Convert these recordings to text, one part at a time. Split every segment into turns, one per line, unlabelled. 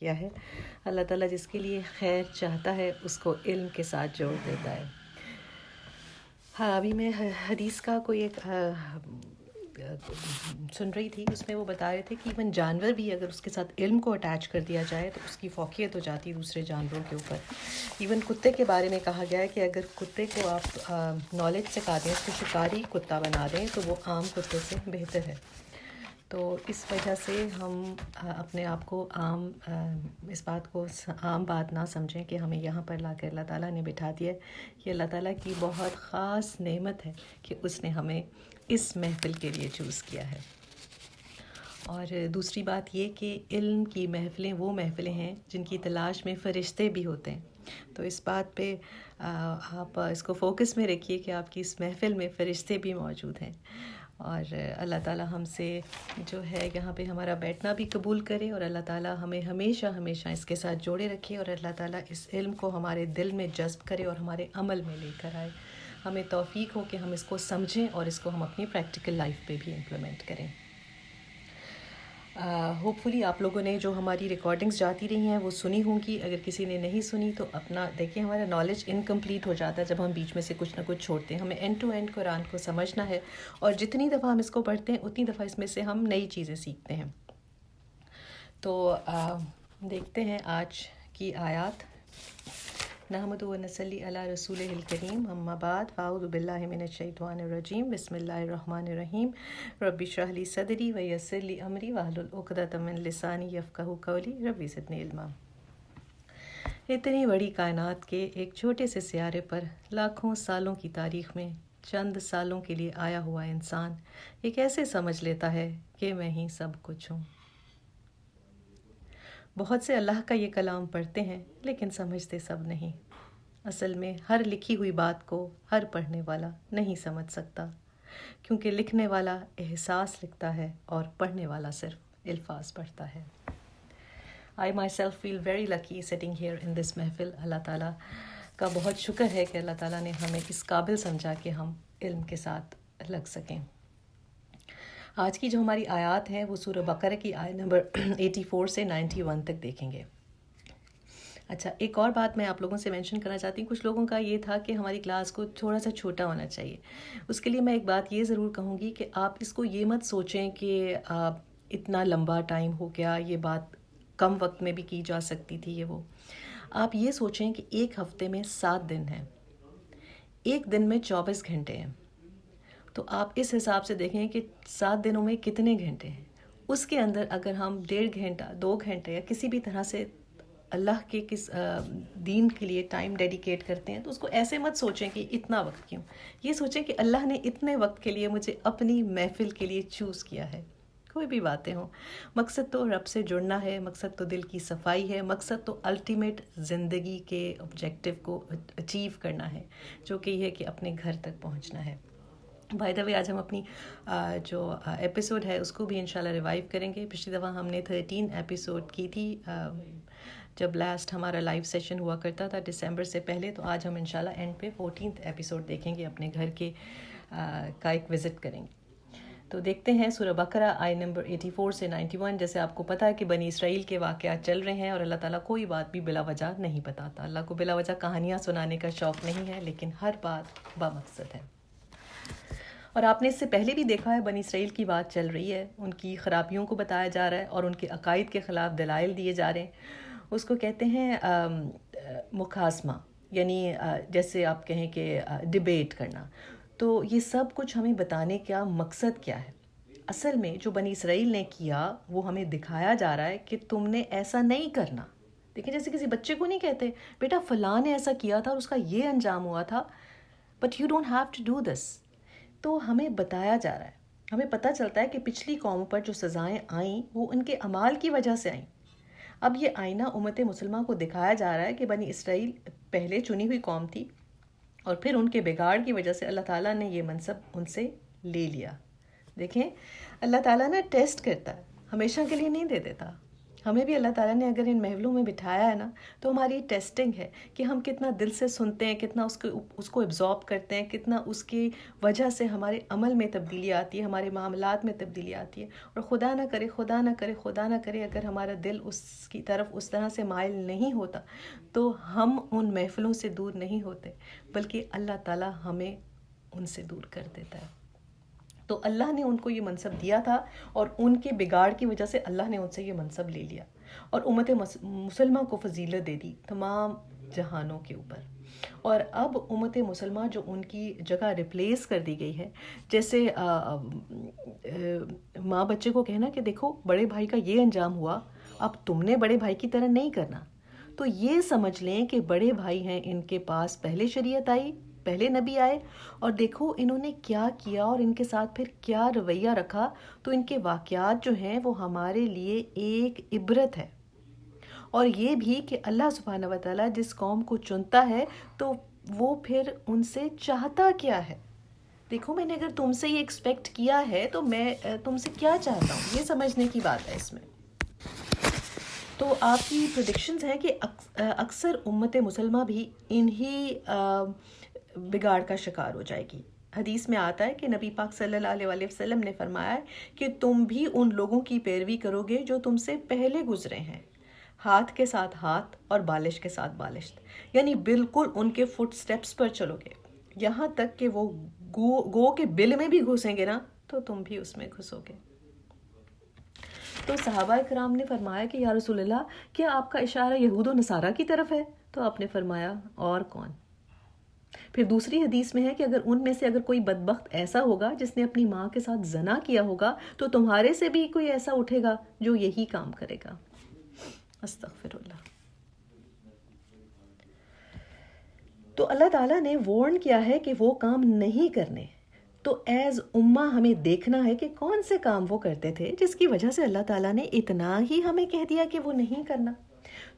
کیا ہے۔ اللہ تعالیٰ جس کے لیے خیر چاہتا ہے اس کو علم کے ساتھ جوڑ دیتا ہے۔ ہاں، ابھی میں حدیث کا کوئی ایک سن رہی تھی، اس میں وہ بتا رہے تھے کہ ایون جانور بھی اگر اس کے ساتھ علم کو اٹیچ کر دیا جائے تو اس کی فوقیت ہو جاتی ہے دوسرے جانوروں کے اوپر۔ ایون کتے کے بارے میں کہا گیا ہے کہ اگر کتے کو آپ نالج سکھا دیں، اس کو شکاری کتا بنا دیں تو وہ عام کتے سے بہتر ہے۔ تو اس وجہ سے ہم اپنے آپ کو اس بات کو عام بات نہ سمجھیں کہ ہمیں یہاں پر لا کر اللہ تعالیٰ نے بٹھا دیا ہے۔ یہ اللہ تعالیٰ کی بہت خاص نعمت ہے کہ اس نے ہمیں اس محفل کے لیے چوز کیا ہے۔ اور دوسری بات یہ کہ علم کی محفلیں وہ محفلیں ہیں جن کی تلاش میں فرشتے بھی ہوتے ہیں۔ تو اس بات پہ آپ اس کو فوکس میں رکھیے کہ آپ کی اس محفل میں فرشتے بھی موجود ہیں، اور اللہ تعالیٰ ہم سے جو ہے یہاں پہ ہمارا بیٹھنا بھی قبول کرے، اور اللہ تعالیٰ ہمیں ہمیشہ ہمیشہ اس کے ساتھ جوڑے رکھے، اور اللہ تعالیٰ اس علم کو ہمارے دل میں جذب کرے اور ہمارے عمل میں لے کر آئے۔ ہمیں توفیق ہو کہ ہم اس کو سمجھیں اور اس کو ہم اپنی پریکٹیکل لائف پہ بھی امپلیمنٹ کریں۔ ہوپ فلی آپ لوگوں نے جو ہماری ریکارڈنگز جاتی رہی ہیں وہ سنی ہوں گی۔ اگر کسی نے نہیں سنی تو اپنا دیکھیں، ہمارا نالج انکمپلیٹ ہو جاتا ہے جب ہم بیچ میں سے کچھ نہ کچھ چھوڑتے ہیں۔ ہمیں اینڈ ٹو اینڈ قرآن کو سمجھنا ہے، اور جتنی دفعہ ہم اس کو پڑھتے ہیں اتنی دفعہ اس میں سے ہم نئی چیزیں سیکھتے ہیں۔ تو دیکھتے ہیں آج کی آیات۔ نحمد و نصلی علی رسول الکریم، اما بعد، فاعوذ باللہ من الشیطان الرجیم، بسم اللہ الرحمن الرحیم۔ رب اشرح لی صدری ویسر لی امری واحلل عقدۃ من لسانی یفقہوا قولی، رب زدنی علما۔ اتنی بڑی کائنات کے ایک چھوٹے سے سیارے پر لاکھوں سالوں کی تاریخ میں چند سالوں کے لیے آیا ہوا انسان یہ کیسے سمجھ لیتا ہے کہ میں ہی سب کچھ ہوں؟ بہت سے اللہ کا یہ کلام پڑھتے ہیں لیکن سمجھتے سب نہیں۔ اصل میں ہر لکھی ہوئی بات کو ہر پڑھنے والا نہیں سمجھ سکتا، کیونکہ لکھنے والا احساس لکھتا ہے اور پڑھنے والا صرف الفاظ پڑھتا ہے۔ I myself feel very lucky sitting here in this محفل۔ اللہ تعالیٰ کا بہت شکر ہے کہ اللہ تعالیٰ نے ہمیں اس قابل سمجھا کہ ہم علم کے ساتھ لگ سکیں۔ آج کی جو ہماری آیات ہیں وہ سورہ بقرہ کی آیت نمبر 84 سے 91 تک دیکھیں گے۔ اچھا، ایک اور بات میں آپ لوگوں سے مینشن کرنا چاہتی ہوں۔ کچھ لوگوں کا یہ تھا کہ ہماری کلاس کو تھوڑا سا چھوٹا ہونا چاہیے۔ اس کے لیے میں ایک بات یہ ضرور کہوں گی کہ آپ اس کو یہ مت سوچیں کہ اتنا لمبا ٹائم ہو گیا، یہ بات کم وقت میں بھی کی جا سکتی تھی، یہ وہ۔ آپ یہ سوچیں کہ ایک ہفتے میں 7 دن ہیں، ایک دن میں 24 گھنٹے ہیں، تو آپ اس حساب سے دیکھیں کہ 7 دنوں میں کتنے گھنٹے ہیں۔ اس کے اندر اگر ہم 1.5 گھنٹہ 2 گھنٹے یا کسی بھی طرح سے اللہ کے کس دین کے لیے ٹائم ڈیڈیکیٹ کرتے ہیں، تو اس کو ایسے مت سوچیں کہ اتنا وقت کیوں۔ یہ سوچیں کہ اللہ نے اتنے وقت کے لیے مجھے اپنی محفل کے لیے چوز کیا ہے۔ کوئی بھی باتیں ہوں، مقصد تو رب سے جڑنا ہے، مقصد تو دل کی صفائی ہے، مقصد تو الٹیمیٹ زندگی کے آبجیکٹیو کو اچیو کرنا ہے، جو کہ یہ ہے کہ اپنے گھر تک پہنچنا ہے۔ بائی دا وے، آج ہم اپنی جو ایپیسوڈ ہے اس کو بھی انشاءاللہ ریوائیو کریں گے۔ پچھلی دفعہ ہم نے 13 ایپیسوڈ کی تھی جب لاسٹ ہمارا لائیو سیشن ہوا کرتا تھا دسمبر سے پہلے، تو آج ہم انشاءاللہ اینڈ پہ 14 ایپیسوڈ دیکھیں گے، اپنے گھر کے کا ایک وزٹ کریں گے۔ تو دیکھتے ہیں سورہ بقرہ آیت نمبر 84 سے 91۔ جیسے آپ کو پتہ ہے کہ بنی اسرائیل کے واقعات چل رہے ہیں، اور اللہ تعالیٰ کوئی بات بھی بلا وجہ نہیں بتاتا۔ اللہ کو بلا وجہ کہانیاں سنانے کا شوق نہیں ہے، لیکن ہر بات بامقصد ہے۔ اور آپ نے اس سے پہلے بھی دیکھا ہے، بنی اسرائیل کی بات چل رہی ہے، ان کی خرابیوں کو بتایا جا رہا ہے اور ان کے عقائد کے خلاف دلائل دیے جا رہے ہیں۔ اس کو کہتے ہیں مکاسمہ، یعنی جیسے آپ کہیں کہ ڈیبیٹ کرنا۔ تو یہ سب کچھ ہمیں بتانے کا مقصد کیا ہے؟ اصل میں جو بنی اسرائیل نے کیا وہ ہمیں دکھایا جا رہا ہے کہ تم نے ایسا نہیں کرنا۔ دیکھیں، جیسے کسی بچے کو نہیں کہتے بیٹا فلاں نے ایسا کیا تھا اور اس کا یہ انجام ہوا تھا، but you don't have to do this. تو ہمیں بتایا جا رہا ہے، ہمیں پتہ چلتا ہے کہ پچھلی قوموں پر جو سزائیں آئیں وہ ان کے اعمال کی وجہ سے آئیں۔ اب یہ آئینہ امت مسلمہ کو دکھایا جا رہا ہے کہ بنی اسرائیل پہلے چنی ہوئی قوم تھی، اور پھر ان کے بگاڑ کی وجہ سے اللہ تعالیٰ نے یہ منصب ان سے لے لیا۔ دیکھیں، اللہ تعالیٰ نا ٹیسٹ کرتا ہے، ہمیشہ کے لیے نہیں دے دیتا۔ ہمیں بھی اللہ تعالیٰ نے اگر ان محفلوں میں بٹھایا ہے نا تو ہماری ٹیسٹنگ ہے کہ ہم کتنا دل سے سنتے ہیں، کتنا اس کو ایبزارب کرتے ہیں، کتنا اس کی وجہ سے ہمارے عمل میں تبدیلی آتی ہے، ہمارے معاملات میں تبدیلی آتی ہے. اور خدا نہ کرے، خدا نہ کرے، خدا نہ کرے اگر ہمارا دل اس کی طرف اس طرح سے مائل نہیں ہوتا تو ہم ان محفلوں سے دور نہیں ہوتے، بلکہ اللہ تعالیٰ ہمیں ان سے دور کر دیتا ہے. تو اللہ نے ان کو یہ منصب دیا تھا اور ان کے بگاڑ کی وجہ سے اللہ نے ان سے یہ منصب لے لیا اور امت مسلمہ کو فضیلت دے دی تمام جہانوں کے اوپر. اور اب امت مسلمہ جو ان کی جگہ ریپلیس کر دی گئی ہے، جیسے ماں بچے کو کہنا کہ دیکھو بڑے بھائی کا یہ انجام ہوا، اب تم نے بڑے بھائی کی طرح نہیں کرنا، تو یہ سمجھ لیں کہ بڑے بھائی ہیں، ان کے پاس پہلے شریعت آئی، پہلے نبی آئے، اور دیکھو انہوں نے کیا کیا اور ان کے ساتھ پھر کیا رویہ رکھا. تو ان کے واقعات جو ہیں وہ ہمارے لیے ایک عبرت ہے. اور یہ بھی کہ اللہ سبحانہ و تعالیٰ جس قوم کو چنتا ہے تو وہ پھر ان سے چاہتا کیا ہے. دیکھو میں نے اگر تم سے یہ ایکسپیکٹ کیا ہے تو میں تم سے کیا چاہتا ہوں، یہ سمجھنے کی بات ہے اس میں. تو آپ کی پریڈکشنز ہیں کہ اکثر امت مسلمہ بھی انہی بگاڑ کا شکار ہو جائے گی. حدیث میں آتا ہے کہ نبی پاک صلی اللہ علیہ وسلم نے فرمایا ہے کہ تم بھی ان لوگوں کی پیروی کرو گے جو تم سے پہلے گزرے ہیں، ہاتھ کے ساتھ ہاتھ اور بالش کے ساتھ بالش، یعنی بالکل ان کے فٹ سٹیپس پر چلو گے، یہاں تک کہ وہ گو کے بل میں بھی گھسیں گے نا تو تم بھی اس میں گھسو گے. تو صحابہ کرام نے فرمایا کہ یا رسول اللہ کیا آپ کا اشارہ یہود و نصارہ کی طرف ہے؟ تو آپ نے فرمایا اور کون. پھر دوسری حدیث میں ہے کہ اگر ان میں سے اگر کوئی بدبخت ایسا ہوگا جس نے اپنی ماں کے ساتھ زنا کیا ہوگا تو تمہارے سے بھی کوئی ایسا اٹھے گا جو یہی کام کرے گا. استغفر اللہ. تو اللہ تعالیٰ نے وارن کیا ہے کہ وہ کام نہیں کرنے. تو ایز امہ ہمیں دیکھنا ہے کہ کون سے کام وہ کرتے تھے جس کی وجہ سے اللہ تعالیٰ نے اتنا ہی ہمیں کہہ دیا کہ وہ نہیں کرنا.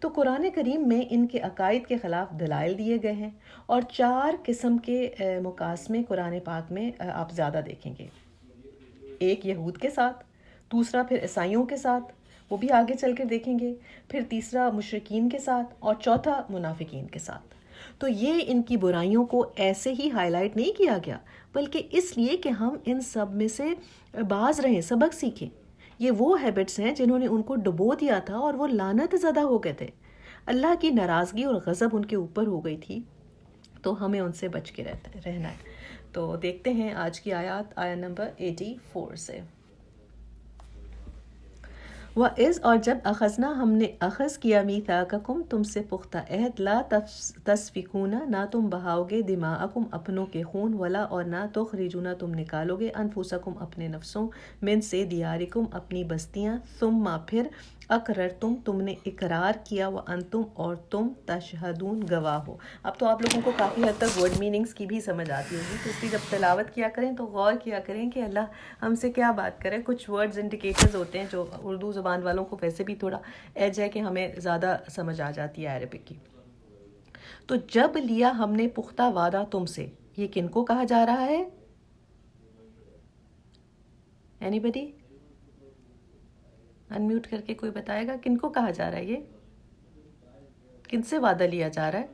تو قرآن کریم میں ان کے عقائد کے خلاف دلائل دیے گئے ہیں اور 4 قسم کے مقاسمے قرآن پاک میں آپ زیادہ دیکھیں گے. ایک یہود کے ساتھ، دوسرا پھر عیسائیوں کے ساتھ، وہ بھی آگے چل کر دیکھیں گے، پھر تیسرا مشرکین کے ساتھ اور چوتھا منافقین کے ساتھ. تو یہ ان کی برائیوں کو ایسے ہی ہائی لائٹ نہیں کیا گیا بلکہ اس لیے کہ ہم ان سب میں سے باز رہیں، سبق سیکھیں. یہ وہ ہیبٹس ہیں جنہوں نے ان کو ڈبو دیا تھا اور وہ لعنت زدہ ہو گئے تھے. اللہ کی ناراضگی اور غضب ان کے اوپر ہو گئی تھی. تو ہمیں ان سے بچ کے رہنا ہے. تو دیکھتے ہیں آج کی آیات، آیت نمبر 84 سے. وَإِذْ اور جب اخذنا ہم نے اخذ کیا میثاقکم تم سے پختہ عہد، لا تسفکون نہ تم بہاؤ گے، دماءکم اپنوں کے خون، ولا اور نہ تخرجون تم نکالو گے، انفسکم اپنے نفسوں، من سے دیارکم اپنی بستیاں، ثم پھر اقررتم تم نے اقرار کیا، وانتم اور تم تشہدون گواہ ہو. اب تو آپ لوگوں کو کافی حد تک ورڈ میننگز کی بھی سمجھ آتی ہوگی، تو اس کی جب تلاوت کیا کریں تو غور کیا کریں کہ اللہ ہم سے کیا بات کرے. کچھ ورڈز انڈیکیٹرز ہوتے ہیں جو اردو زبان والوں کو ویسے بھی تھوڑا ایج ہے کہ ہمیں زیادہ سمجھ آ جاتی ہے عربک کی. تو جب لیا ہم نے پختہ وعدہ تم سے، یہ کن کو کہا جا رہا ہے؟ اینی بڈی انمیوٹ کر کے کوئی بتائے گا کن کو کہا جا رہا ہے؟ یہ کن سے وعدہ لیا جا رہا ہے؟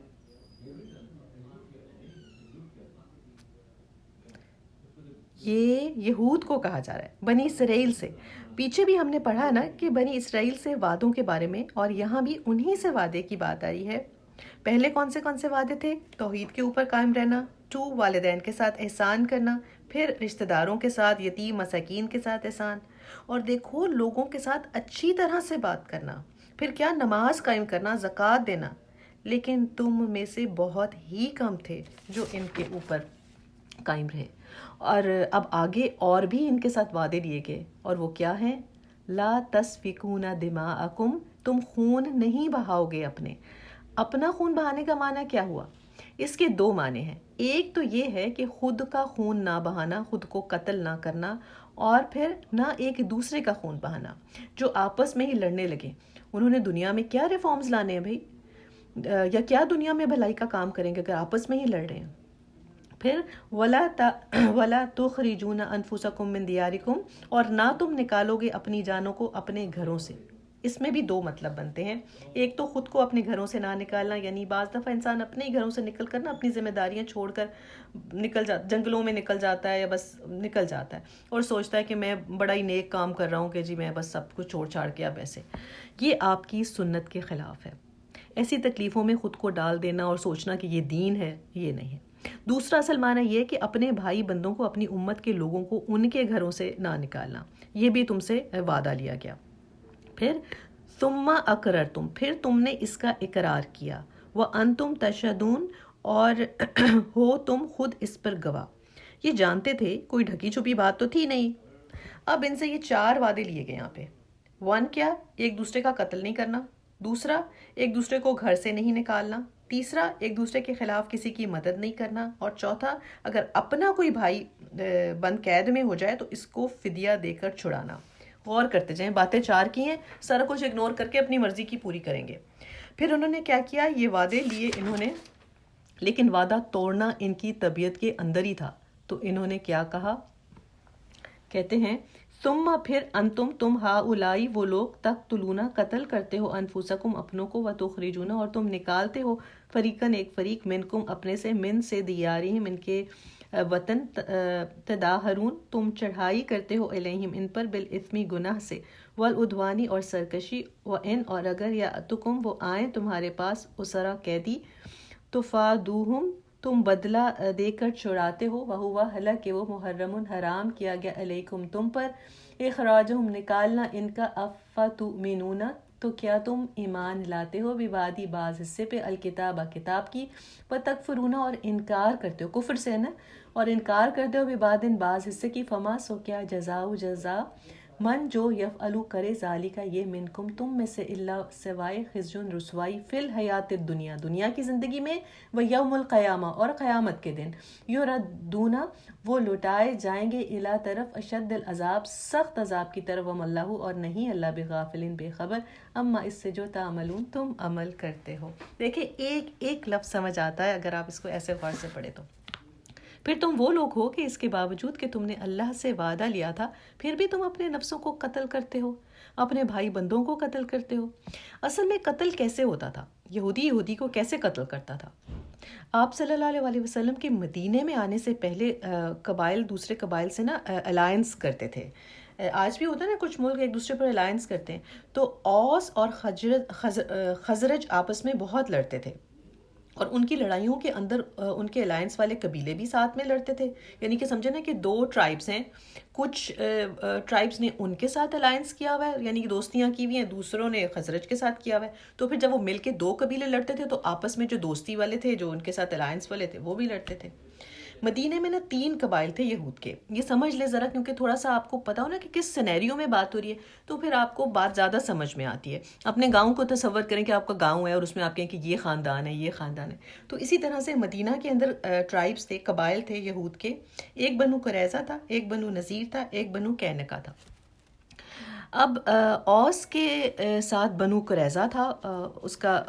یہ یہود کو کہا جا رہا ہے، بنی اسرائیل سے. پیچھے بھی ہم نے پڑھا نا کہ بنی اسرائیل سے وعدوں کے بارے میں، اور یہاں بھی انہی سے وعدے کی بات آئی ہے. پہلے کون سے وعدے تھے؟ توحید کے اوپر قائم رہنا، 2 والدین کے ساتھ احسان کرنا، پھر رشتہ داروں کے ساتھ، یتیم مساکین کے ساتھ احسان، اور دیکھو لوگوں کے ساتھ اچھی طرح سے بات کرنا، پھر کیا نماز قائم کرنا، زکوٰۃ دینا. لیکن تم میں سے بہت ہی کم تھے جو ان کے اوپر قائم رہے. اور اب آگے اور بھی ان کے ساتھ وعدے لیے گئے، اور وہ کیا ہیں؟ لا تسفکون دماءکم تم خون نہیں بہاؤ گے اپنے. اپنا خون بہانے کا معنی کیا ہوا؟ اس کے 2 معنی ہیں. ایک تو یہ ہے کہ خود کا خون نہ بہانا، خود کو قتل نہ کرنا، اور پھر نہ ایک دوسرے کا خون بہانا جو آپس میں ہی لڑنے لگے. انہوں نے دنیا میں کیا ریفارمز لانے ہیں بھائی، یا کیا دنیا میں بھلائی کا کام کریں گے اگر آپس میں ہی لڑ رہے ہیں. پھر ولا تخرجون انفسکم من دیارکم اور نہ تم نکالو گے اپنی جانوں کو اپنے گھروں سے. اس میں بھی دو مطلب بنتے ہیں. ایک تو خود کو اپنے گھروں سے نہ نکالنا، یعنی بعض دفعہ انسان اپنے ہی گھروں سے نکل کر نا اپنی ذمہ داریاں چھوڑ کر جنگلوں میں نکل جاتا ہے، یا بس نکل جاتا ہے اور سوچتا ہے کہ میں بڑا ہی نیک کام کر رہا ہوں کہ جی میں بس سب کچھ چھوڑ چھاڑ کے اب ایسے. یہ آپ کی سنت کے خلاف ہے. ایسی تکلیفوں میں خود کو ڈال دینا اور سوچنا کہ یہ دین ہے، یہ نہیں ہے. دوسرا اصل معنی یہ ہے کہ اپنے بھائی بندوں کو، اپنی امت کے لوگوں کو ان کے گھروں سے نہ نکالنا. یہ بھی تم سے وعدہ لیا گیا. پھر ثم اقررتم، پھر تم نے اس کا اقرار کیا. وانتم تشہدون، اور ہو تم خود اس پر گواہ. یہ جانتے تھے، کوئی ڈھکی چھپی بات تو تھی نہیں. اب ان سے یہ 4 وعدے لیے گئے یہاں پہ. 1 کیا؟ ایک دوسرے کا قتل نہیں کرنا. دوسرا، ایک دوسرے کو گھر سے نہیں نکالنا. تیسرا، ایک دوسرے کے خلاف کسی کی مدد نہیں کرنا. اور چوتھا، اگر اپنا کوئی بھائی بند قید میں ہو جائے تو اس کو فدیہ دے کر چھڑانا. غور کرتے جائیں، باتیں 4 کی ہیں، سارا کچھ اگنور کر کے اپنی مرضی کی پوری کریں گے. پھر انہوں نے کیا کیا؟ یہ وعدے لیے انہوں نے، لیکن وعدہ توڑنا ان کی طبیعت کے اندر ہی تھا. تو انہوں نے کیا کہا؟ کہتے ہیں ثم، پھر انتم، تم، ہؤلائی، وہ لوگ، تقتلون، قتل کرتے ہو، انفسکم، اپنوں کو، وتخرجون، اور تم نکالتے ہو، فریقاً، ایک فریق، منکم، اپنے سے، من سے، دیارہم، ان کے وطن، تداہرون، تم چڑھائی کرتے ہو، الیہم، ان پر، بالاثم، گناہ سے، والعدوان، اور سرکشی، وان، اور اگر، یاتکم، وہ آئیں تمہارے پاس، اسرا، قیدی، تفادوہم، تم بدلہ دے کر چھڑاتے ہو، وہوا، حالانکہ وہ، محرم، حرام کیا گیا، علیکم، تم پر، اخراجہم، نکالنا ان کا، افتؤمنون، تو کیا تم ایمان لاتے ہو، ببعض، بعض حصے پہ، الکتاب، کتاب کی، وتکفرون، اور انکار کرتے ہو، کفر سے نا، اور انکار کرتے ہو، ببعض، بعض حصے کی، فما، سو کیا، جزاء، جزا، من، جو، یفعلو، کرے، ذالکا، یہ، منکم، تم میں سے، اللہ، سوائے، خزی، رسوائی، فی الحیات الدنیا، دنیا کی زندگی میں، و یوم القیامہ، اور قیامت کے دن، یردون، وہ لوٹائے جائیں گے، الی، طرف، اشد العذاب، سخت عذاب کی طرف، وما اللہ، اور نہیں اللہ، بغافل، بے خبر، اما، اس سے، جو، تعملون، تم عمل کرتے ہو. دیکھیں، ایک ایک لفظ سمجھ آتا ہے اگر آپ اس کو ایسے غور سے پڑھے تو. پھر تم وہ لوگ ہو کہ اس کے باوجود کہ تم نے اللہ سے وعدہ لیا تھا، پھر بھی تم اپنے نفسوں کو قتل کرتے ہو، اپنے بھائی بندوں کو قتل کرتے ہو. اصل میں قتل کیسے ہوتا تھا؟ یہودی کو کیسے قتل کرتا تھا؟ آپ صلی اللہ علیہ وسلم کے مدینے میں آنے سے پہلے قبائل دوسرے قبائل سے نا الائنس کرتے تھے. آج بھی ہوتا ہے نا، کچھ ملک ایک دوسرے پر الائنس کرتے ہیں. تو اوس اور خزرج آپس میں بہت لڑتے تھے، اور ان کی لڑائیوں کے اندر ان کے الائنس والے قبیلے بھی ساتھ میں لڑتے تھے. یعنی کہ سمجھے نا کہ 2 ٹرائبس ہیں، کچھ ٹرائبس نے ان کے ساتھ الائنس کیا ہوا ہے، یعنی کہ دوستیاں کی ہوئی ہیں، دوسروں نے خزرج کے ساتھ کیا ہوا ہے. تو پھر جب وہ مل کے 2 قبیلے لڑتے تھے تو آپس میں جو دوستی والے تھے، جو ان کے ساتھ الائنس والے تھے، وہ بھی لڑتے تھے. مدینے میں نا 3 قبائل تھے یہود کے. یہ سمجھ لے ذرا، کیونکہ تھوڑا سا آپ کو پتا ہو نا کہ کس سینیریو میں بات ہو رہی ہے، تو پھر آپ کو بات زیادہ سمجھ میں آتی ہے. اپنے گاؤں کو تصور کریں کہ آپ کا گاؤں ہے اور اس میں آپ کہیں کہ یہ خاندان ہے، یہ خاندان ہے. تو اسی طرح سے مدینہ کے اندر ٹرائبس تھے، قبائل تھے یہود کے. ایک بنو قریظہ تھا، ایک بنو نذیر تھا، ایک بنو قینقہ تھا. اب اوس کے ساتھ بنو قریظہ تھا، اس کا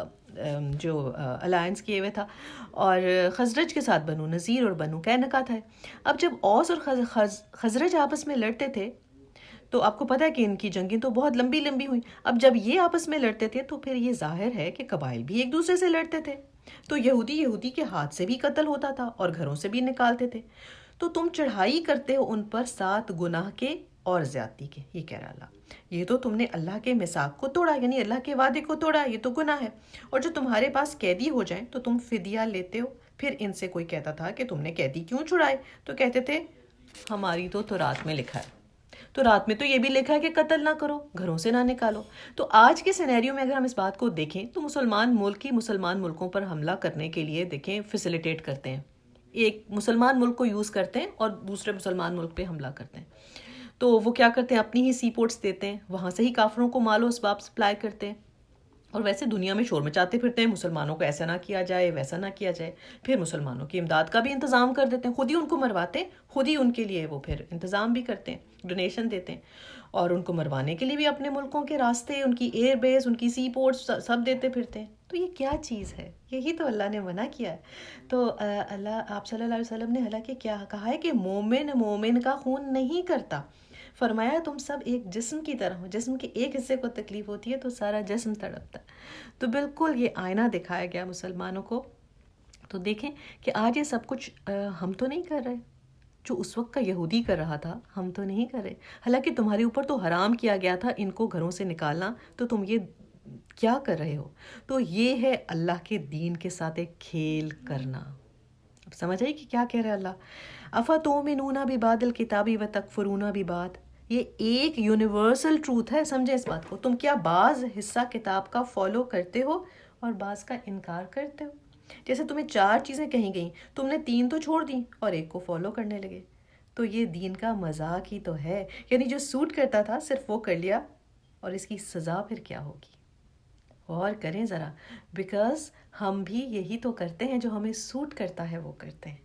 جو الائنس کیے ہوئے تھا، اور خزرج کے ساتھ بنو نذیر اور بنو قینقہ تھا. اب جب اوس اور خزرج آپس میں لڑتے تھے تو آپ کو پتہ ہے کہ ان کی جنگیں تو بہت لمبی لمبی ہوئیں. اب جب یہ آپس میں لڑتے تھے تو پھر یہ ظاہر ہے کہ قبائل بھی ایک دوسرے سے لڑتے تھے، تو یہودی کے ہاتھ سے بھی قتل ہوتا تھا اور گھروں سے بھی نکالتے تھے. تو تم چڑھائی کرتے ہو ان پر 7 گناہ کے اور زیادتی کے. یہ کہہ رہا اللہ، یہ تو تم نے اللہ کے میثاق کو توڑا، یعنی اللہ کے وعدے کو توڑا، یہ تو گناہ ہے. اور جو تمہارے پاس قیدی ہو جائیں تو تم فدیہ لیتے ہو. پھر ان سے کوئی کہتا تھا کہ تم نے قیدی کیوں چھڑائے، تو کہتے تھے ہماری تو تورات میں لکھا ہے، تورات میں تو یہ بھی لکھا ہے کہ قتل نہ کرو، گھروں سے نہ نکالو. تو آج کے سینیریو میں اگر ہم اس بات کو دیکھیں تو مسلمان ملکوں پر حملہ کرنے کے لیے دیکھیں فیسیلیٹیٹ کرتے ہیں، ایک مسلمان ملک کو یوز کرتے ہیں اور دوسرے مسلمان ملک پہ حملہ کرتے ہیں. تو وہ کیا کرتے ہیں، اپنی ہی سی پورٹس دیتے ہیں، وہاں سے ہی کافروں کو مال و اسباب سپلائی کرتے ہیں، اور ویسے دنیا میں شور مچاتے پھرتے ہیں مسلمانوں کو ایسا نہ کیا جائے، ویسا نہ کیا جائے. پھر مسلمانوں کی امداد کا بھی انتظام کر دیتے ہیں، خود ہی ان کو مرواتے ہیں، خود ہی ان کے لیے وہ پھر انتظام بھی کرتے ہیں، ڈونیشن دیتے ہیں، اور ان کو مروانے کے لیے بھی اپنے ملکوں کے راستے، ان کی ایئر بیس، ان کی سی پورٹس سب دیتے پھرتے ہیں. تو یہ کیا چیز ہے؟ یہی تو اللہ نے منع کیا ہے. تو اللہ، آپ صلی اللہ علیہ وسلم نے حالانکہ کیا کہا ہے کہ مومن کا خون نہیں کرتا. فرمایا تم سب ایک جسم کی طرح ہو، جسم کے ایک حصے کو تکلیف ہوتی ہے تو سارا جسم تڑپتا ہے۔ تو بالکل یہ آئینہ دکھایا گیا مسلمانوں کو۔ تو دیکھیں کہ آج یہ سب کچھ ہم تو نہیں کر رہے، جو اس وقت کا یہودی کر رہا تھا ہم تو نہیں کر رہے، حالانکہ تمہارے اوپر تو حرام کیا گیا تھا ان کو گھروں سے نکالنا، تو تم یہ کیا کر رہے ہو؟ تو یہ ہے اللہ کے دین کے ساتھ ایک کھیل کرنا۔ اب سمجھ آئی کہ کیا کہہ رہے اللہ؟ افتؤمنون ببعض الکتاب وتکفرون ببعض، یہ ایک یونیورسل ٹروتھ ہے، سمجھے اس بات کو۔ تم کیا بعض حصہ کتاب کا فالو کرتے ہو اور بعض کا انکار کرتے ہو؟ جیسے تمہیں 4 چیزیں کہیں گئیں، تم نے 3 تو چھوڑ دیں اور ایک کو فالو کرنے لگے۔ تو یہ دین کا مذاق ہی تو ہے، یعنی جو سوٹ کرتا تھا صرف وہ کر لیا، اور اس کی سزا پھر کیا ہوگی؟ غور کریں ذرا، بیکاز ہم بھی یہی تو کرتے ہیں، جو ہمیں سوٹ کرتا ہے وہ کرتے ہیں۔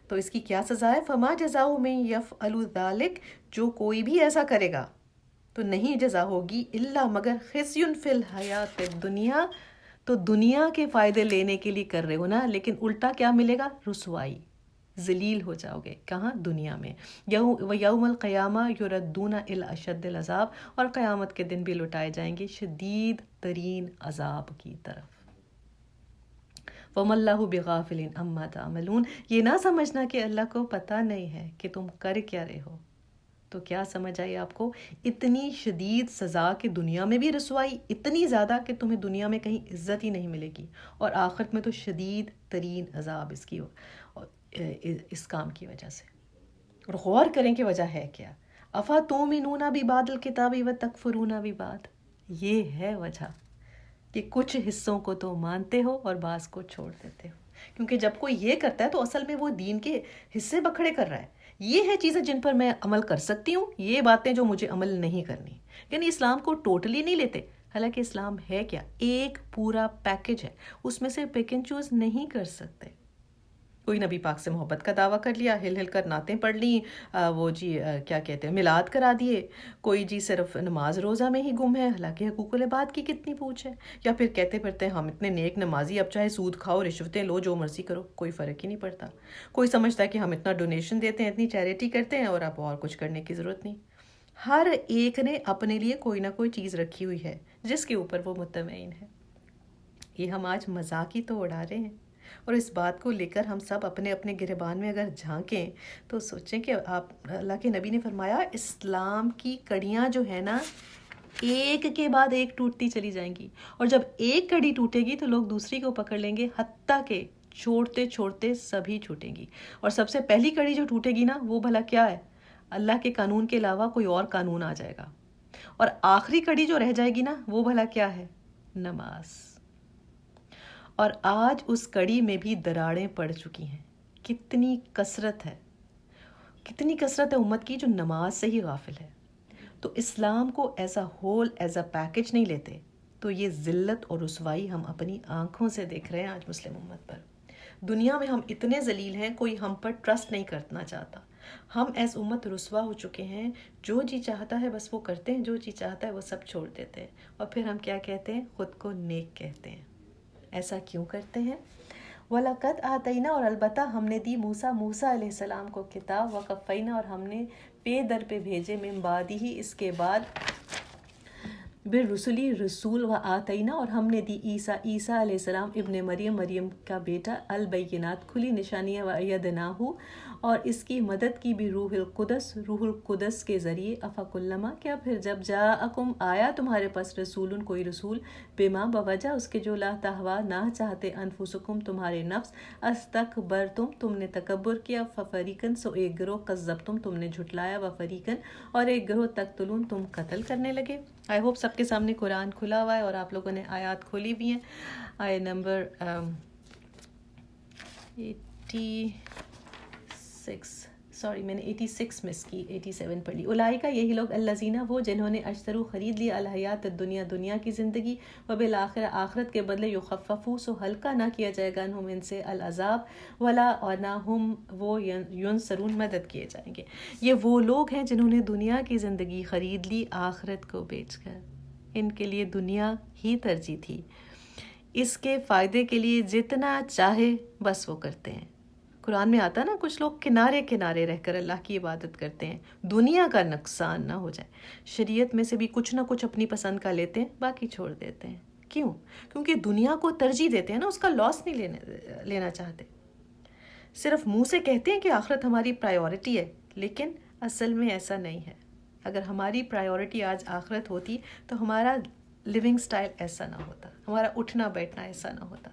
تو اس کی کیا سزا ہے؟ فما جزاء من یفعل ذلک، جو کوئی بھی ایسا کرے گا تو نہیں جزا ہوگی الا مگر خزی فی الحیات الدنیا، تو دنیا کے فائدے لینے کے لیے کر رہے ہو نا، لیکن الٹا کیا ملے گا؟ رسوائی، ذلیل ہو جاؤ گے۔ کہاں؟ دنیا میں۔ ویوم القیامہ یردون الی اشد العذاب، اور قیامت کے دن بھی لٹائے جائیں گے شدید ترین عذاب کی طرف۔ وَمَا اللَّهُ بِغَافِلٍ عَمَّا تَعْمَلُونَ، یہ نہ سمجھنا کہ اللہ کو پتہ نہیں ہے کہ تم کر کیا رہے ہو۔ تو کیا سمجھ آئی آپ کو؟ اتنی شدید سزا کہ دنیا میں بھی رسوائی، اتنی زیادہ کہ تمہیں دنیا میں کہیں عزت ہی نہیں ملے گی، اور آخرت میں تو شدید ترین عذاب اس کام کی وجہ سے۔ اور غور کریں کہ وجہ ہے کیا؟ افتؤمنون ببعض الکتاب وتکفرون ببعض، یہ ہے وجہ کہ کچھ حصوں کو تو مانتے ہو اور بعض کو چھوڑ دیتے ہو۔ کیونکہ جب کوئی یہ کرتا ہے تو اصل میں وہ دین کے حصے بکھڑے کر رہا ہے۔ یہ ہے چیزیں جن پر میں عمل کر سکتی ہوں، یہ باتیں جو مجھے عمل نہیں کرنی۔ یعنی اسلام کو ٹوٹلی نہیں لیتے، حالانکہ اسلام ہے کیا؟ ایک پورا پیکج ہے، اس میں سے پک اینڈ چوز نہیں کر سکتے۔ کوئی نبی پاک سے محبت کا دعویٰ کر لیا، ہل ہل کر نعتیں پڑھ لیں، وہ جی کیا کہتے ہیں میلاد کرا دیے، کوئی جی صرف نماز روزہ میں ہی گم ہے، حالانکہ حقوق العباد کی کتنی پوچھ ہے، یا پھر کہتے پھرتے ہم اتنے نیک نمازی، اب چاہے سود کھاؤ، رشوتیں لو، جو مرضی کرو، کوئی فرق ہی نہیں پڑتا۔ کوئی سمجھتا ہے کہ ہم اتنا ڈونیشن دیتے ہیں، اتنی چیریٹی کرتے ہیں، اور اب اور کچھ کرنے کی ضرورت نہیں۔ ہر ایک نے اپنے لیے کوئی نہ کوئی چیز رکھی ہوئی ہے جس کے اوپر وہ مطمئن ہے۔ یہ ہم آج مذاق ہی تو اڑا رہے ہیں، اور اس بات کو لے کر ہم سب اپنے اپنے گریبان میں اگر جھانکیں تو سوچیں کہ آپ، اللہ کے نبی نے فرمایا اسلام کی کڑیاں جو ہے نا، ایک کے بعد ایک ٹوٹتی چلی جائیں گی، اور جب ایک کڑی ٹوٹے گی تو لوگ دوسری کو پکڑ لیں گے، حتیٰ کہ چھوڑتے چھوڑتے سبھی چھوٹیں گی۔ اور سب سے پہلی کڑی جو ٹوٹے گی نا، وہ بھلا کیا ہے؟ اللہ کے قانون کے علاوہ کوئی اور قانون آ جائے گا۔ اور آخری کڑی جو رہ جائے گی نا، وہ بھلا کیا ہے؟ نماز۔ اور آج اس کڑی میں بھی دراڑیں پڑ چکی ہیں۔ کتنی کثرت ہے، کتنی کثرت ہے امت کی جو نماز سے ہی غافل ہے۔ تو اسلام کو as a whole, as a package نہیں لیتے، تو یہ ذلت اور رسوائی ہم اپنی آنکھوں سے دیکھ رہے ہیں آج مسلم امت پر۔ دنیا میں ہم اتنے ذلیل ہیں، کوئی ہم پر ٹرسٹ نہیں کرنا چاہتا۔ ہم ایز امت رسوا ہو چکے ہیں، جو جی چاہتا ہے بس وہ کرتے ہیں، جو جی چاہتا ہے وہ سب چھوڑ دیتے ہیں، اور پھر ہم کیا کہتے ہیں؟ خود کو نیک کہتے ہیں۔ ایسا کیوں کرتے ہیں؟ وَلَقَدْ آتَيْنَا، اور البتہ ہم نے دی موسیٰ علیہ السلام کو کتاب، وَقَفَّيْنَا، اور ہم نے پے در پہ بھیجے، من بعدہ، اس کے بعد، بالرسلی، رسول، وآتینا، اور ہم نے دی عیسیٰ علیہ السلام ابن مریم کا بیٹا، البینات، کھلی نشانیاں، وایدناہ، اور اس کی مدد کی بھی روح القدس کے ذریعے، افکلما، کیا پھر جب جاءکم، آیا تمہارے پاس، رسول، کوئی رسول، بما، بوجہ اس کے، جو لا تہوا، نہ چاہتے، انفسکم، تمہارے نفس، استکبرتم، تم نے تکبر کیا، ففریقن، سو ایک گروہ، کذبتم، تم نے جھٹلایا، وفریقن، اور ایک گروہ، تقتلون، تم قتل کرنے لگے۔ آئی ہوپ سب کے سامنے قرآن کھلا ہوا ہے اور آپ لوگوں نے آیات کھولی بھی ہیں۔ آیت نمبر 86 میں نے 86 مس کی، 87 پڑھ لی۔ اولئک، یہی لوگ، الذین، وہ جنہوں نے، اشتروا، خرید لیا، الحیات الدنیا، دنیا کی زندگی، وبالآخرہ، آخرت کے بدلے، یخففوا، سو ہلکا نہ کیا جائے گا، انہم، ان سے، العذاب، ولا، اور نہ ہم وہ، ینصرون، مدد کیے جائیں گے۔ یہ وہ لوگ ہیں جنہوں نے دنیا کی زندگی خرید لی آخرت کو بیچ کر۔ ان کے لیے دنیا ہی ترجیح تھی، اس کے فائدے کے لیے جتنا چاہے بس وہ کرتے ہیں، قرآن میں آتا ہے نا کچھ لوگ کنارے کنارے رہ کر اللہ کی عبادت کرتے ہیں، دنیا کا نقصان نہ ہو جائے. شریعت میں سے بھی کچھ نہ کچھ اپنی پسند کا لیتے ہیں، باقی چھوڑ دیتے ہیں. کیوں؟ کیونکہ دنیا کو ترجیح دیتے ہیں نا، اس کا لاس نہیں لینا چاہتے. صرف منہ سے کہتے ہیں کہ آخرت ہماری پرائیورٹی ہے، لیکن اصل میں ایسا نہیں ہے. اگر ہماری پرائیورٹی آج آخرت ہوتی تو ہمارا لیونگ سٹائل ایسا نہ ہوتا، ہمارا اٹھنا بیٹھنا ایسا نہ ہوتا.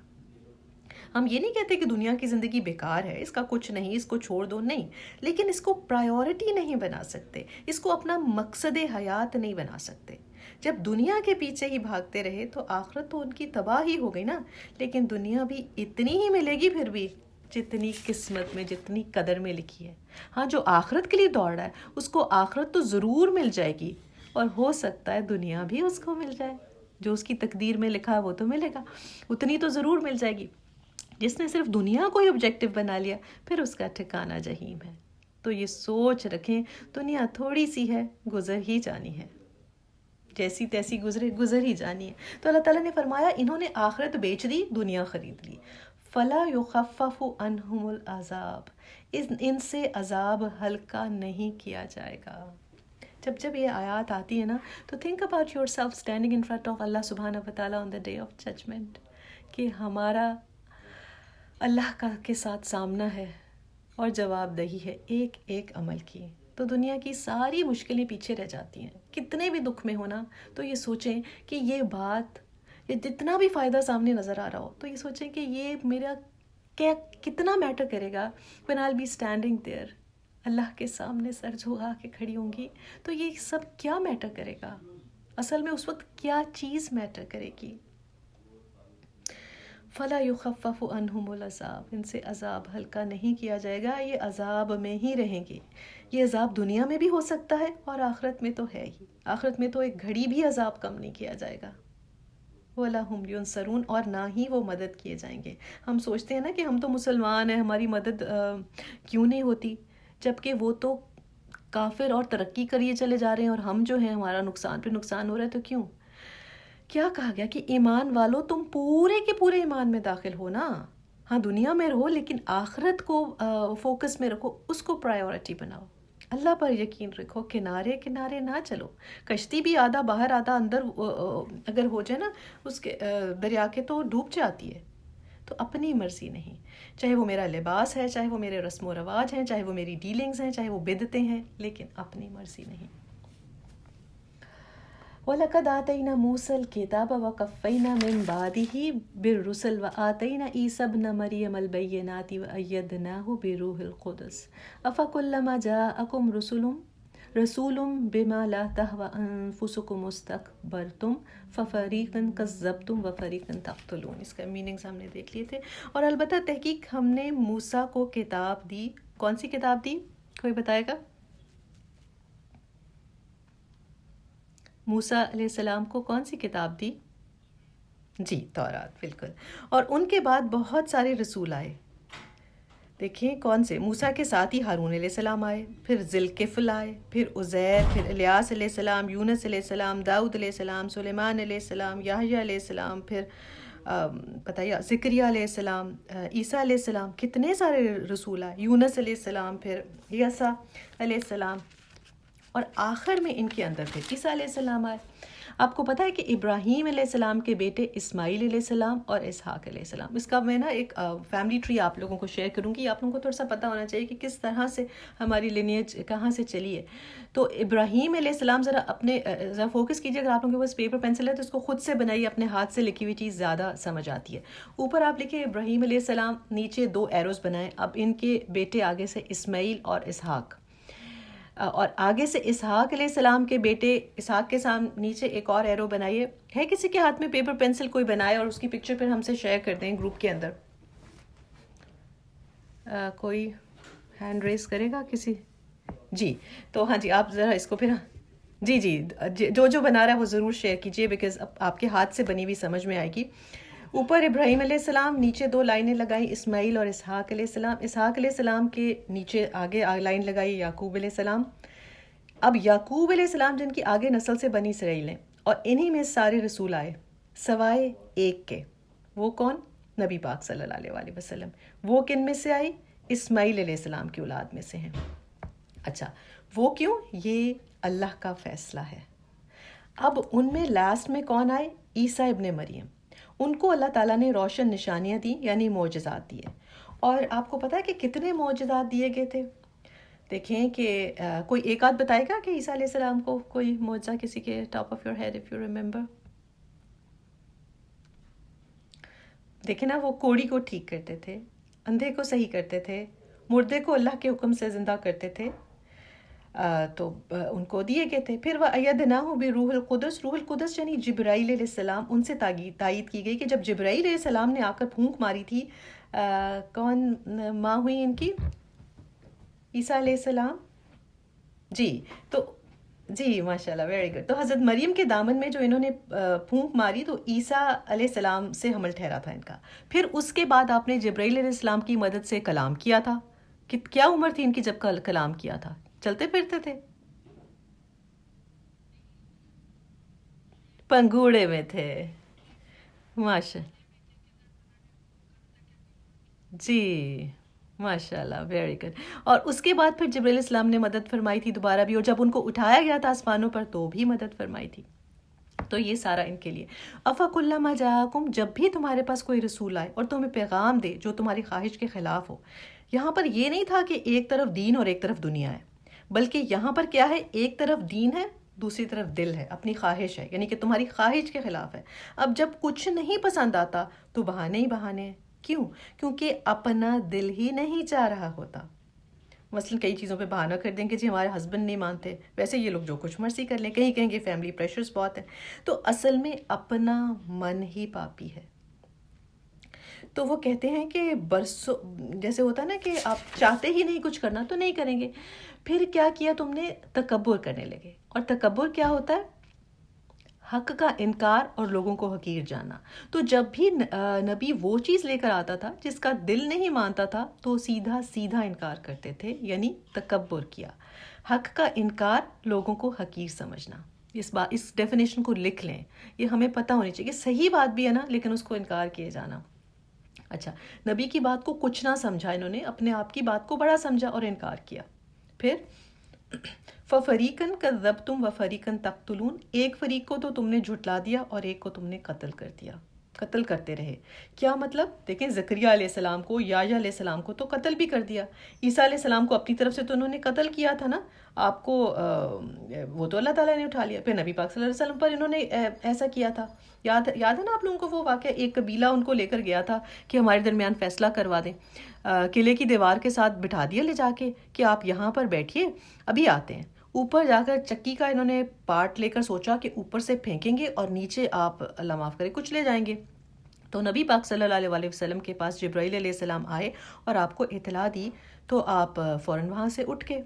ہم یہ نہیں کہتے کہ دنیا کی زندگی بیکار ہے، اس کا کچھ نہیں، اس کو چھوڑ دو، نہیں، لیکن اس کو پرائیورٹی نہیں بنا سکتے، اس کو اپنا مقصد حیات نہیں بنا سکتے. جب دنیا کے پیچھے ہی بھاگتے رہے تو آخرت تو ان کی تباہ ہی ہو گئی نا. لیکن دنیا بھی اتنی ہی ملے گی پھر بھی جتنی قسمت میں، جتنی قدر میں لکھی ہے. ہاں، جو آخرت کے لیے دوڑ رہا ہے اس کو آخرت تو ضرور مل جائے گی، اور ہو سکتا ہے دنیا بھی اس کو مل جائے. جو اس کی تقدیر میں لکھا ہے وہ تو ملے گا، اتنی تو ضرور مل جائے گی. جس نے صرف دنیا کو ہی آبجیکٹو بنا لیا پھر اس کا ٹھکانہ جہنم ہے. تو یہ سوچ رکھیں، دنیا تھوڑی سی ہے، گزر ہی جانی ہے، جیسی تیسی گزر ہی جانی ہے. تو اللہ تعالیٰ نے فرمایا انہوں نے آخرت بیچ دی، دنیا خرید لی. فَلَا يُخَفَّفُ عَنْهُمُ الْعَذَابُ، ان سے عذاب ہلکا نہیں کیا جائے گا. جب یہ آیات آتی ہے نا تو think about yourself standing in front of اللہ سبحانہ و تعالیٰ on the day of judgement, کہ ہمارا اللہ کے ساتھ سامنا ہے اور جواب دہی ہے ایک ایک عمل کی. تو دنیا کی ساری مشکلیں پیچھے رہ جاتی ہیں. کتنے بھی دکھ میں ہونا تو یہ سوچیں کہ یہ بات، یہ جتنا بھی فائدہ سامنے نظر آ رہا ہو تو یہ سوچیں کہ یہ میرا کتنا میٹر کرے گا when I'll be standing there، اللہ کے سامنے سر جھکا کے کھڑی ہوں گی تو یہ سب کیا میٹر کرے گا. اصل میں اس وقت کیا چیز میٹر کرے گی. فَلَا يُخَفَّفُ عَنْهُمُ الْعَذَابُ، ان سے عذاب ہلکا نہیں کیا جائے گا، یہ عذاب میں ہی رہیں گے. یہ عذاب دنیا میں بھی ہو سکتا ہے اور آخرت میں تو ہے ہی. آخرت میں تو ایک گھڑی بھی عذاب کم نہیں کیا جائے گا. وَلَا هُمْ يُنصَرُونَ، اور نہ ہی وہ مدد کیے جائیں گے. ہم سوچتے ہیں نا کہ ہم تو مسلمان ہیں، ہماری مدد کیوں نہیں ہوتی، جبکہ وہ تو کافر اور ترقی کریے چلے جا رہے ہیں، اور ہم جو ہیں ہمارا نقصان پہ نقصان ہو رہا ہے. تو کیوں؟ کیا کہا گیا کہ ایمان والو تم پورے کے پورے ایمان میں داخل ہو نا. ہاں دنیا میں رہو لیکن آخرت کو فوکس میں رکھو، اس کو پرائیورٹی بناؤ، اللہ پر یقین رکھو، کنارے کنارے نہ چلو. کشتی بھی آدھا باہر آدھا اندر اگر ہو جائے نا اس کے دریا کے تو ڈوب جاتی ہے. تو اپنی مرضی نہیں، چاہے وہ میرا لباس ہے، چاہے وہ میرے رسم و رواج ہیں، چاہے وہ میری ڈیلنگز ہیں، چاہے وہ بدعتیں ہیں، لیکن اپنی مرضی نہیں. وَلَقَدْ آتَيْنَا مُوسَى الْكِتَابَ وَقَفَّيْنَا مِن بَعْدِهِ بِالرُّسُلِ وَآتَيْنَا عِيسَى ابْنَ مَرْيَمَ الْبَيِّنَاتِ وَأَيَّدْنَاهُ بِرُوحِ الْقُدُسِ أَفَكُلَّمَا جَاءَكُمْ رَسُولٌ بِمَا لَا تَهْوَىٰ أَنفُسُكُمُ اسْتَكْبَرْتُمْ فَفَرِيقًا كَذَّبْتُمْ وَفَرِيقًا تَقْتُلُونَ. اس کا میننگز ہم نے دیکھ لیے تھے. اور البتہ تحقیق ہم نے موسیٰ کو کتاب دی. کون سی کتاب دی؟ کوئی بتائے گا؟ موسیٰ علیہ السلام کو کون سی کتاب دی؟ جی تورات، بالکل. اور ان کے بعد بہت سارے رسول آئے. دیکھیں کون سے، موسیٰ کے ساتھ ہی ہارون علیہ السلام آئے، پھر ذوالکفل آئے، پھر عزیر، پھر الیاس علیہ السلام، یونس علیہ السلام، داؤد علیہ السلام، سلیمان علیہ السلام، یحییٰ علیہ السلام، پھر بتائیے زکریا علیہ السلام، عیسیٰ علیہ السلام. کتنے سارے رسول آئے. یونس علیہ السلام، پھر یسع علیہ السلام، اور آخر میں ان کے اندر پھر عیسیٰ علیہ السلام آئے. آپ کو پتہ ہے کہ ابراہیم علیہ السلام کے بیٹے اسماعیل علیہ السلام اور اسحاق علیہ السلام. اس کا میں نا ایک فیملی ٹری آپ لوگوں کو شیئر کروں گی. آپ لوگوں کو تھوڑا سا پتہ ہونا چاہیے کہ کس طرح سے ہماری لینیج کہاں سے چلی ہے. تو ابراہیم علیہ السلام ذرا فوکس کیجیے. اگر آپ لوگوں کے پاس پیپر پینسل ہے تو اس کو خود سے بنائیے، اپنے ہاتھ سے لکھی ہوئی چیز زیادہ سمجھ آتی ہے. اوپر آپ لکھیں ابراہیم علیہ السلام، نیچے 2 ایروز بنائیں. اب ان کے بیٹے آگے سے اسماعیل اور اسحاق، اور آگے سے اسحاق علیہ السلام کے بیٹے اسحاق کے سامنے نیچے ایک اور ایرو بنائیے. ہے کسی کے ہاتھ میں پیپر پینسل؟ کوئی بنائے اور اس کی پکچر پھر ہم سے شیئر کر دیں گروپ کے اندر. کوئی ہینڈ ریز کرے گا کسی؟ جی تو ہاں جی، آپ ذرا اس کو پھر جی جو بنا رہا ہے وہ ضرور شیئر کیجیے، بیکاز آپ کے ہاتھ سے بنی ہوئی سمجھ میں آئے گی. اوپر ابراہیم علیہ السلام، نیچے 2 لائنیں لگائیں اسماعیل اور اسحاق علیہ السلام. اسحاق علیہ السلام کے نیچے آگے لائن لگائی یعقوب علیہ السلام. اب یعقوب علیہ السلام جن کی آگے نسل سے بنی اسرائیل ہیں، اور انہی میں سارے رسول آئے سوائے ایک کے. وہ کون؟ نبی پاک صلی اللہ علیہ وسلم. وہ کن میں سے آئی؟ اسماعیل علیہ السلام کی اولاد میں سے ہیں. اچھا وہ کیوں؟ یہ اللہ کا فیصلہ ہے. اب ان میں لاسٹ میں کون آئے؟ عیسیٰ ابن مریم. ان کو اللہ تعالیٰ نے روشن نشانیاں دیں، یعنی معجزات دیے. اور آپ کو پتہ ہے کہ کتنے معجزات دیے گئے تھے؟ دیکھیں کہ کوئی ایک آدھ بتائے گا کہ عیسیٰ علیہ السلام کو کوئی معجزہ کسی کے top of your head if you remember. دیکھیں نا، وہ کوڑی کو ٹھیک کرتے تھے، اندھے کو صحیح کرتے تھے، مردے کو اللہ کے حکم سے زندہ کرتے تھے. تو ان کو دیے گئے تھے. پھر وَأَيَّدْنَاهُ بِرُوحِ الْقُدُسِ. روح القدس یعنی جبرائیل علیہ السلام، ان سے تائید کی گئی کہ جب جبرائیل علیہ السلام نے آ کر پھونک ماری تھی، کون ماں ہوئی ان کی؟ عیسیٰ علیہ السلام. جی تو جی ماشاءاللہ، ویری گڈ. تو حضرت مریم کے دامن میں جو انہوں نے پھونک ماری تو عیسیٰ علیہ السلام سے حمل ٹھہرا تھا ان کا. پھر اس کے بعد آپ نے جبرائیل علیہ السلام کی مدد سے کلام کیا تھا. کیا عمر تھی ان کی جب کلام کیا تھا؟ چلتے پھرتے تھے؟ پنگوڑے میں تھے. ماشاء جی ماشاء اللہ، ویری گڈ. اور اس کے بعد پھر جبرائیل علیہ السلام نے مدد فرمائی تھی دوبارہ بھی، اور جب ان کو اٹھایا گیا تھا آسمانوں پر تو بھی مدد فرمائی تھی. تو یہ سارا ان کے لیے. افکلما جاءکم، جب بھی تمہارے پاس کوئی رسول آئے اور تمہیں پیغام دے جو تمہاری خواہش کے خلاف ہو. یہاں پر یہ نہیں تھا کہ ایک طرف دین اور ایک طرف دنیا ہے، بلکہ یہاں پر کیا ہے؟ ایک طرف دین ہے، دوسری طرف دل ہے، اپنی خواہش ہے، یعنی کہ تمہاری خواہش کے خلاف ہے. اب جب کچھ نہیں پسند آتا تو بہانے ہی بہانے ہیں. کیوں؟ کیونکہ اپنا دل ہی نہیں چاہ رہا ہوتا. مثلاً کئی چیزوں پہ بہانہ کر دیں کہ جی ہمارے ہسبینڈ نہیں مانتے، ویسے یہ لوگ جو کچھ مرضی کر لیں. کہیں کہیں کہ فیملی پریشرز بہت ہیں. تو اصل میں اپنا من ہی پاپی ہے. تو وہ کہتے ہیں کہ برسوں جیسے ہوتا ہے نا کہ آپ چاہتے ہی نہیں کچھ کرنا تو نہیں کریں گے. پھر کیا کیا تم نے؟ تکبر کرنے لگے. اور تکبر کیا ہوتا ہے؟ حق کا انکار اور لوگوں کو حقیر جاننا. تو جب بھی نبی وہ چیز لے کر آتا تھا جس کا دل نہیں مانتا تھا تو سیدھا سیدھا انکار کرتے تھے، یعنی تکبر کیا. حق کا انکار، لوگوں کو حقیر سمجھنا. اس ڈیفینیشن کو لکھ لیں، یہ ہمیں پتہ ہونی چاہیے. صحیح بات بھی ہے نا، لیکن اس کو انکار کیے جانا. اچھا، نبی کی بات کو کچھ نہ سمجھا انہوں نے، اپنے آپ کی بات کو بڑا سمجھا اور انکار کیا. پھر فَفَرِيقًا كَذَّبْتُمْ وَفَرِيقًا تَقْتُلُونَ. ایک فریق کو تو تم نے جھٹلا دیا اور ایک کو تم نے قتل کر دیا. قتل کرتے رہے. کیا مطلب؟ دیکھیں زکریا علیہ السلام کو، یحییٰ علیہ السلام کو تو قتل بھی کر دیا. عیسیٰ علیہ السلام کو اپنی طرف سے تو انہوں نے قتل کیا تھا نا. آپ کو وہ تو اللہ تعالیٰ نے اٹھا لیا. پھر نبی پاک صلی اللہ علیہ وسلم پر انہوں نے ایسا کیا تھا. یاد ہے نا آپ لوگوں کو وہ واقعہ؟ ایک قبیلہ ان کو لے کر گیا تھا کہ ہمارے درمیان فیصلہ کروا دیں. قلعے کی دیوار کے ساتھ بٹھا دیا لے جا کے کہ آپ یہاں پر بیٹھیے، ابھی آتے ہیں. اوپر جا کر چکی کا انہوں نے پارٹ لے کر سوچا کہ اوپر سے پھینکیں گے اور نیچے آپ اللہ معاف کرے کچھ لے جائیں گے. تو نبی پاک صلی اللہ علیہ وسلم کے پاس جبرائیل علیہ السلام آئے اور آپ کو اطلاع دی تو آپ فوراً وہاں سے اٹھ کے.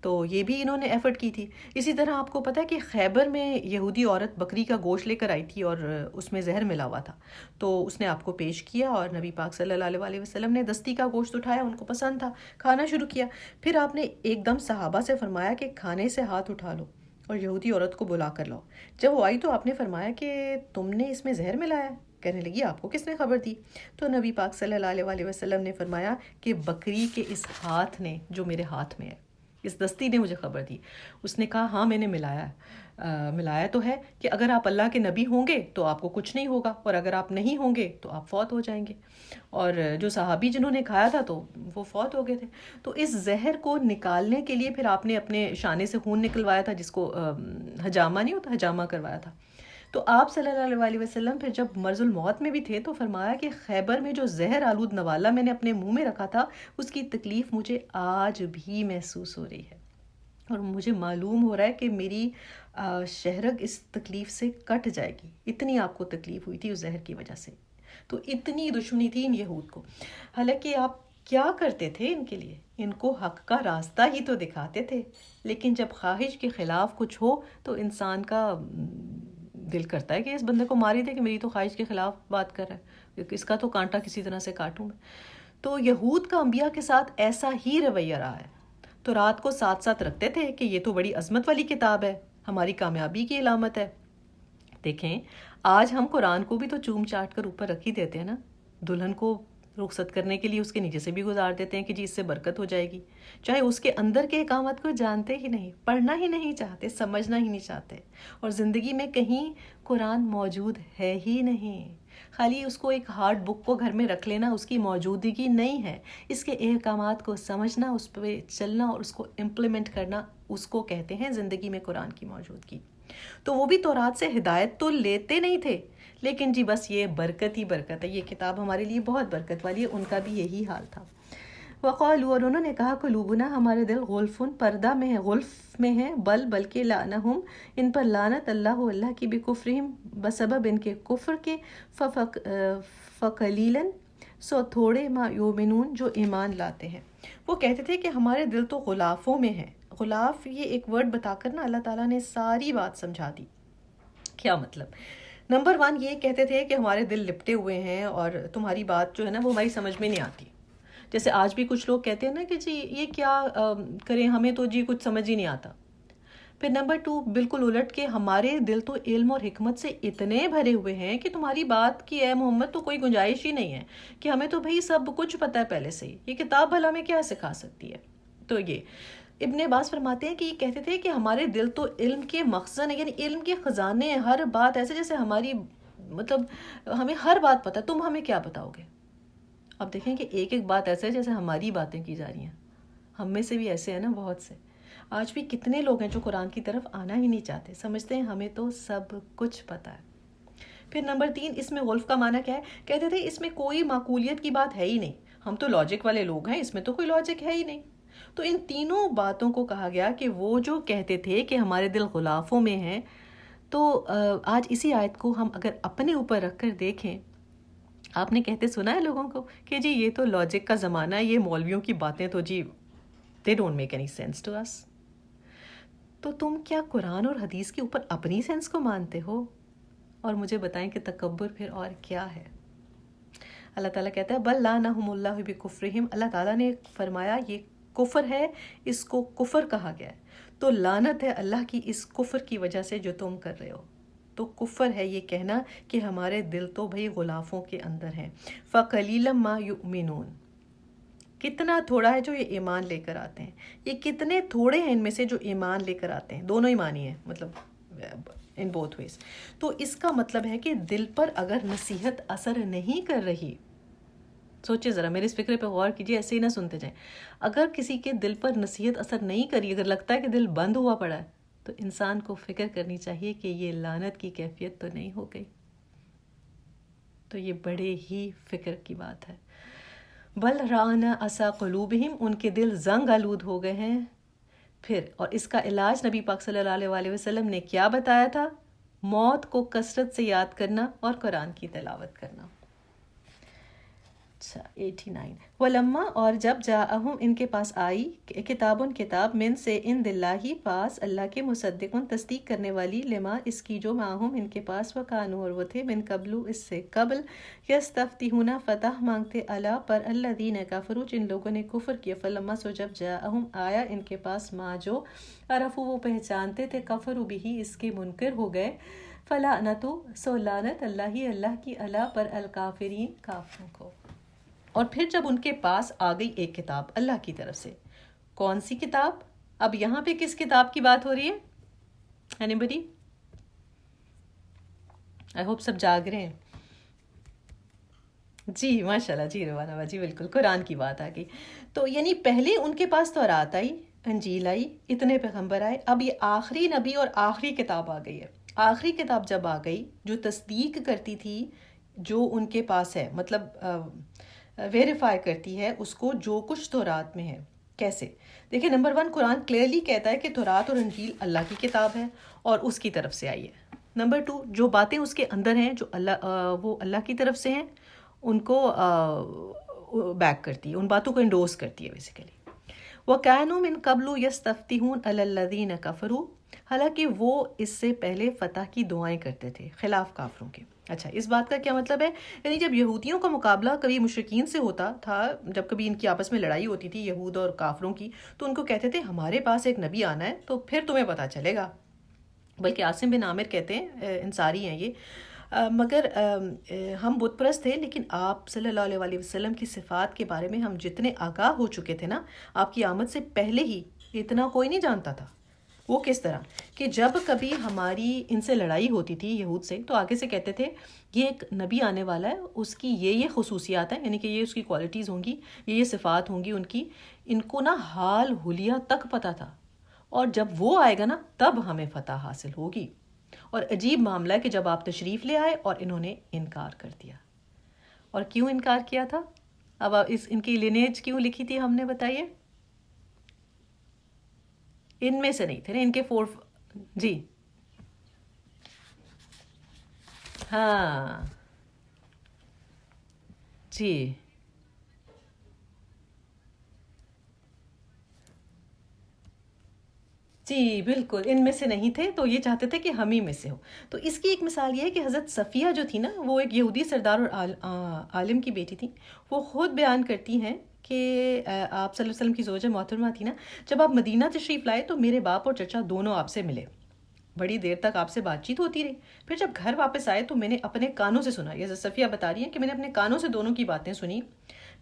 تو یہ بھی انہوں نے ایفرٹ کی تھی. اسی طرح آپ کو پتہ ہے کہ خیبر میں یہودی عورت بکری کا گوشت لے کر آئی تھی اور اس میں زہر ملا ہوا تھا. تو اس نے آپ کو پیش کیا اور نبی پاک صلی اللہ علیہ وسلم نے دستی کا گوشت اٹھایا، ان کو پسند تھا، کھانا شروع کیا. پھر آپ نے ایک دم صحابہ سے فرمایا کہ کھانے سے ہاتھ اٹھا لو اور یہودی عورت کو بلا کر لاؤ. جب وہ آئی تو آپ نے فرمایا کہ تم نے اس میں زہر ملایا ہے. کہنے لگی آپ کو کس نے خبر دی؟ تو نبی پاک صلی اللہ علیہ وسلم نے فرمایا کہ بکری کے اس ہاتھ نے جو میرے ہاتھ میں ہے، اس دستی نے مجھے خبر دی. اس نے کہا ہاں میں نے ملایا تو ہے کہ اگر آپ اللہ کے نبی ہوں گے تو آپ کو کچھ نہیں ہوگا، اور اگر آپ نہیں ہوں گے تو آپ فوت ہو جائیں گے. اور جو صحابی جنہوں نے کھایا تھا تو وہ فوت ہو گئے تھے. تو اس زہر کو نکالنے کے لیے پھر آپ نے اپنے شانے سے خون نکلوایا تھا، جس کو حجامہ نہیں ہوتا، حجامہ کروایا تھا. تو آپ صلی اللہ علیہ وسلم پھر جب مرض الموت میں بھی تھے تو فرمایا کہ خیبر میں جو زہر آلود نوالا میں نے اپنے منہ میں رکھا تھا اس کی تکلیف مجھے آج بھی محسوس ہو رہی ہے، اور مجھے معلوم ہو رہا ہے کہ میری شہرگ اس تکلیف سے کٹ جائے گی. اتنی آپ کو تکلیف ہوئی تھی اس زہر کی وجہ سے. تو اتنی دشمنی تھی ان یہود کو. حالانکہ آپ کیا کرتے تھے ان کے لیے؟ ان کو حق کا راستہ ہی تو دکھاتے تھے. لیکن جب خواہش کے خلاف کچھ ہو تو انسان کا دل کرتا ہے کہ اس بندے کو مار ہی دے کہ میری تو خواہش کے خلاف بات کر رہا ہے، اس کا تو کانٹا کسی طرح سے کاٹوں میں. تو یہود کا انبیاء کے ساتھ ایسا ہی رویہ رہا ہے. تو رات کو ساتھ ساتھ رکھتے تھے کہ یہ تو بڑی عظمت والی کتاب ہے، ہماری کامیابی کی علامت ہے. دیکھیں آج ہم قرآن کو بھی تو چوم چاٹ کر اوپر رکھ ہی دیتے ہیں نا. دلہن کو رخصت کرنے کے لیے اس کے نیچے سے بھی گزار دیتے ہیں کہ جی اس سے برکت ہو جائے گی، چاہے اس کے اندر کے احکامات کو جانتے ہی نہیں، پڑھنا ہی نہیں چاہتے، سمجھنا ہی نہیں چاہتے، اور زندگی میں کہیں قرآن موجود ہے ہی نہیں، خالی اس کو ایک ہارڈ بک کو گھر میں رکھ لینا اس کی موجودگی نہیں ہے، اس کے احکامات کو سمجھنا، اس پہ چلنا اور اس کو امپلیمنٹ کرنا، اس کو کہتے ہیں زندگی میں قرآن کی موجودگی۔ تو وہ بھی تورات سے ہدایت تو لیتے نہیں تھے، لیکن جی بس یہ برکت ہی برکت ہے، یہ کتاب ہمارے لیے بہت برکت والی ہے، ان کا بھی یہی حال تھا۔ وقالوا، اور انہوں نے کہا قلوبنا، ہمارے دل غلفن، پردہ میں ہے، غلف میں ہے، بلکہ لعنہم، ان پر لعنت اللہ کی بکفرہم، بسبب ان کے کفر کے، فقلیلاً، سو تھوڑے، ما یؤمنون، جو ایمان لاتے ہیں۔ وہ کہتے تھے کہ ہمارے دل تو غلافوں میں ہیں۔ غلاف یہ ایک ورڈ بتا کر نا اللہ تعالیٰ نے ساری بات سمجھا دی۔ کیا مطلب؟ نمبر 1 یہ کہتے تھے کہ ہمارے دل لپٹے ہوئے ہیں اور تمہاری بات جو ہے نا وہ ہماری سمجھ میں نہیں آتی۔ جیسے آج بھی کچھ لوگ کہتے ہیں نا کہ جی یہ کیا کریں، ہمیں تو جی کچھ سمجھ ہی نہیں آتا۔ پھر نمبر 2 بالکل الٹ کے ہمارے دل تو علم اور حکمت سے اتنے بھرے ہوئے ہیں کہ تمہاری بات کی اے محمد تو کوئی گنجائش ہی نہیں ہے، کہ ہمیں تو بھئی سب کچھ پتہ ہے پہلے سے ہی، یہ کتاب بھلا ہمیں کیا سکھا سکتی ہے۔ تو یہ ابن عباس فرماتے ہیں کہ یہ کہتے تھے کہ ہمارے دل تو علم کے مخزن ہیں، یعنی علم کے خزانے ہیں، ہر بات ایسے جیسے ہماری مطلب ہمیں ہر بات پتہ، تم ہمیں کیا بتاؤ گے۔ اب دیکھیں کہ ایک ایک بات ایسے ہے جیسے ہماری باتیں کی جا رہی ہیں، ہم میں سے بھی ایسے ہیں نا بہت سے۔ آج بھی کتنے لوگ ہیں جو قرآن کی طرف آنا ہی نہیں چاہتے، سمجھتے ہیں ہمیں تو سب کچھ پتہ ہے۔ پھر نمبر 3 اس میں غلف کا معنی کیا ہے؟ کہتے تھے اس میں کوئی معقولیت کی بات ہے ہی نہیں، ہم تو لاجک والے لوگ ہیں، اس میں تو کوئی لاجک ہے ہی نہیں۔ تو ان تینوں باتوں کو کہا گیا کہ وہ جو کہتے تھے کہ ہمارے دل غلافوں میں ہیں، تو آج اسی آیت کو ہم اگر اپنے اوپر رکھ کر دیکھیں، آپ نے کہتے سنا ہے لوگوں کو کہ جی یہ تو لاجک کا زمانہ ہے، یہ مولویوں کی باتیں تو جی they don't make any sense to us۔ تو تم کیا قرآن اور حدیث کے اوپر اپنی سینس کو مانتے ہو؟ اور مجھے بتائیں کہ تکبر پھر اور کیا ہے؟ اللہ تعالیٰ کہتا ہے بل لعنہم اللہ بکفرہم، اللہ تعالیٰ نے فرمایا یہ کفر ہے، اس کو کفر کہا گیا ہے، تو لعنت ہے اللہ کی اس کفر کی وجہ سے جو تم کر رہے ہو۔ تو کفر ہے یہ کہنا کہ ہمارے دل تو بھئی غلافوں کے اندر ہیں۔ فَقَلِيلًا مَا يُؤْمِنُونَ، کتنا تھوڑا ہے جو یہ ایمان لے کر آتے ہیں، یہ کتنے تھوڑے ہیں ان میں سے جو ایمان لے کر آتے ہیں، دونوں ایمانی ہیں، مطلب ان بوتھ ویز۔ تو اس کا مطلب ہے کہ دل پر اگر نصیحت اثر نہیں کر رہی، سوچے ذرا، میرے اس فکرے پہ غور کیجیے، ایسے ہی نہ سنتے جائیں۔ اگر کسی کے دل پر نصیحت اثر نہیں کری، اگر لگتا ہے کہ دل بند ہوا پڑا ہے، تو انسان کو فکر کرنی چاہیے کہ یہ لعنت کی کیفیت تو نہیں ہو گئی۔ تو یہ بڑے ہی فکر کی بات ہے۔ بل ران عصا قلوبہم، ان کے دل زنگ آلود ہو گئے ہیں۔ پھر اور اس کا علاج نبی پاک صلی اللہ علیہ وسلم نے کیا بتایا تھا؟ موت کو کثرت سے یاد کرنا اور قرآن کی تلاوت کرنا۔ 89 ولما، اور جب جاءہم، ان کے پاس آئی، کتاب من سے، ان دلہ، پاس اللہ کے، مصدقن، تصدیق کرنے والی، لما، اس کی، جو معہم، ان کے پاس، وکانو، اور وہ تھے، من قبل، اس سے قبل، یستفتحون، فتح مانگتے، علی، پر، الذین کفروا، جن لوگوں نے کفر کیا، فلما، سو جب جاءہم، آیا ان کے پاس، ما، جو عرفوا، وہ پہچانتے تھے، کفروا بھی، اس کے منکر ہو گئے، فلعنت، سو لعنت، اللہ کی، علی، پر، الکافرین، کافروں کو۔ اور پھر جب ان کے پاس آ گئی ایک کتاب اللہ کی طرف سے، کون سی کتاب؟ اب یہاں پہ کس کتاب کی بات ہو رہی ہے؟ اینیبڈی؟ آئی ہوپ سب جاگ رہے ہیں۔ جی ماشاءاللہ، جی روانہ با جی، بالکل قرآن کی بات آ گئی۔ تو یعنی پہلے ان کے پاس تورات آئی، انجیل آئی، اتنے پیغمبر آئے، اب یہ آخری نبی اور آخری کتاب آ گئی ہے۔ آخری کتاب جب آ گئی جو تصدیق کرتی تھی جو ان کے پاس ہے، مطلب ویریفائی کرتی ہے اس کو جو کچھ تورات میں ہے۔ کیسے؟ دیکھیں، نمبر 1 قرآن کلیئرلی کہتا ہے کہ تورات اور انجیل اللہ کی کتاب ہے اور اس کی طرف سے آئی ہے۔ نمبر 2 جو باتیں اس کے اندر ہیں جو وہ اللہ کی طرف سے ہیں، ان کو بیک کرتی ہے، ان باتوں کو انڈورس کرتی ہے بیسیکلی۔ وَكَانُوا مِن قَبْلُ يَسْتَفْتِحُونَ عَلَى الَّذِينَ كَفَرُوا، حالانکہ وہ اس سے پہلے فتح کی دعائیں کرتے تھے خلاف کافروں کے۔ اچھا، اس بات کا کیا مطلب ہے؟ یعنی جب یہودیوں کا مقابلہ کبھی مشرکین سے ہوتا تھا، جب کبھی ان کی آپس میں لڑائی ہوتی تھی یہود اور کافروں کی، تو ان کو کہتے تھے ہمارے پاس ایک نبی آنا ہے تو پھر تمہیں پتہ چلے گا۔ بلکہ عاصم بن عامر کہتے ہیں، انصاری ہیں یہ، مگر ہم بت پرست تھے، لیکن آپ صلی اللہ علیہ وسلم کی صفات کے بارے میں ہم جتنے آگاہ ہو چکے تھے نا، آپ کی آمد سے پہلے ہی اتنا کوئی نہیں جانتا تھا۔ وہ کس طرح کہ جب کبھی ہماری ان سے لڑائی ہوتی تھی یہود سے، تو آگے سے کہتے تھے یہ ایک نبی آنے والا ہے، اس کی یہ خصوصیات ہیں، یعنی کہ یہ اس کی کوالٹیز ہوں گی، یہ صفات ہوں گی ان کی، ان کو نا حال حلیہ تک پتہ تھا، اور جب وہ آئے گا نا تب ہمیں فتح حاصل ہوگی۔ اور عجیب معاملہ ہے کہ جب آپ تشریف لے آئے اور انہوں نے انکار کر دیا۔ اور کیوں انکار کیا تھا؟ اب ان کی لینیج کیوں لکھی تھی ہم نے، بتائیے؟ ان میں سے نہیں تھے نا ان کے جی ہاں جی جی بالکل ان میں سے نہیں تھے، تو یہ چاہتے تھے کہ ہم ہی میں سے ہو۔ تو اس کی ایک مثال یہ ہے کہ حضرت صفیہ جو تھی نا، وہ ایک یہودی سردار اور عالم کی بیٹی تھی۔ وہ خود بیان کرتی ہیں کہ آپ صلی اللہ علیہ وسلم کی زوجہ محترمہ تھی نا، جب آپ مدینہ تشریف لائے تو میرے باپ اور چچا دونوں آپ سے ملے، بڑی دیر تک آپ سے بات چیت ہوتی رہی۔ پھر جب گھر واپس آئے تو میں نے اپنے کانوں سے سنا، یہ صفیہ بتا رہی ہیں کہ میں نے اپنے کانوں سے دونوں کی باتیں سنی۔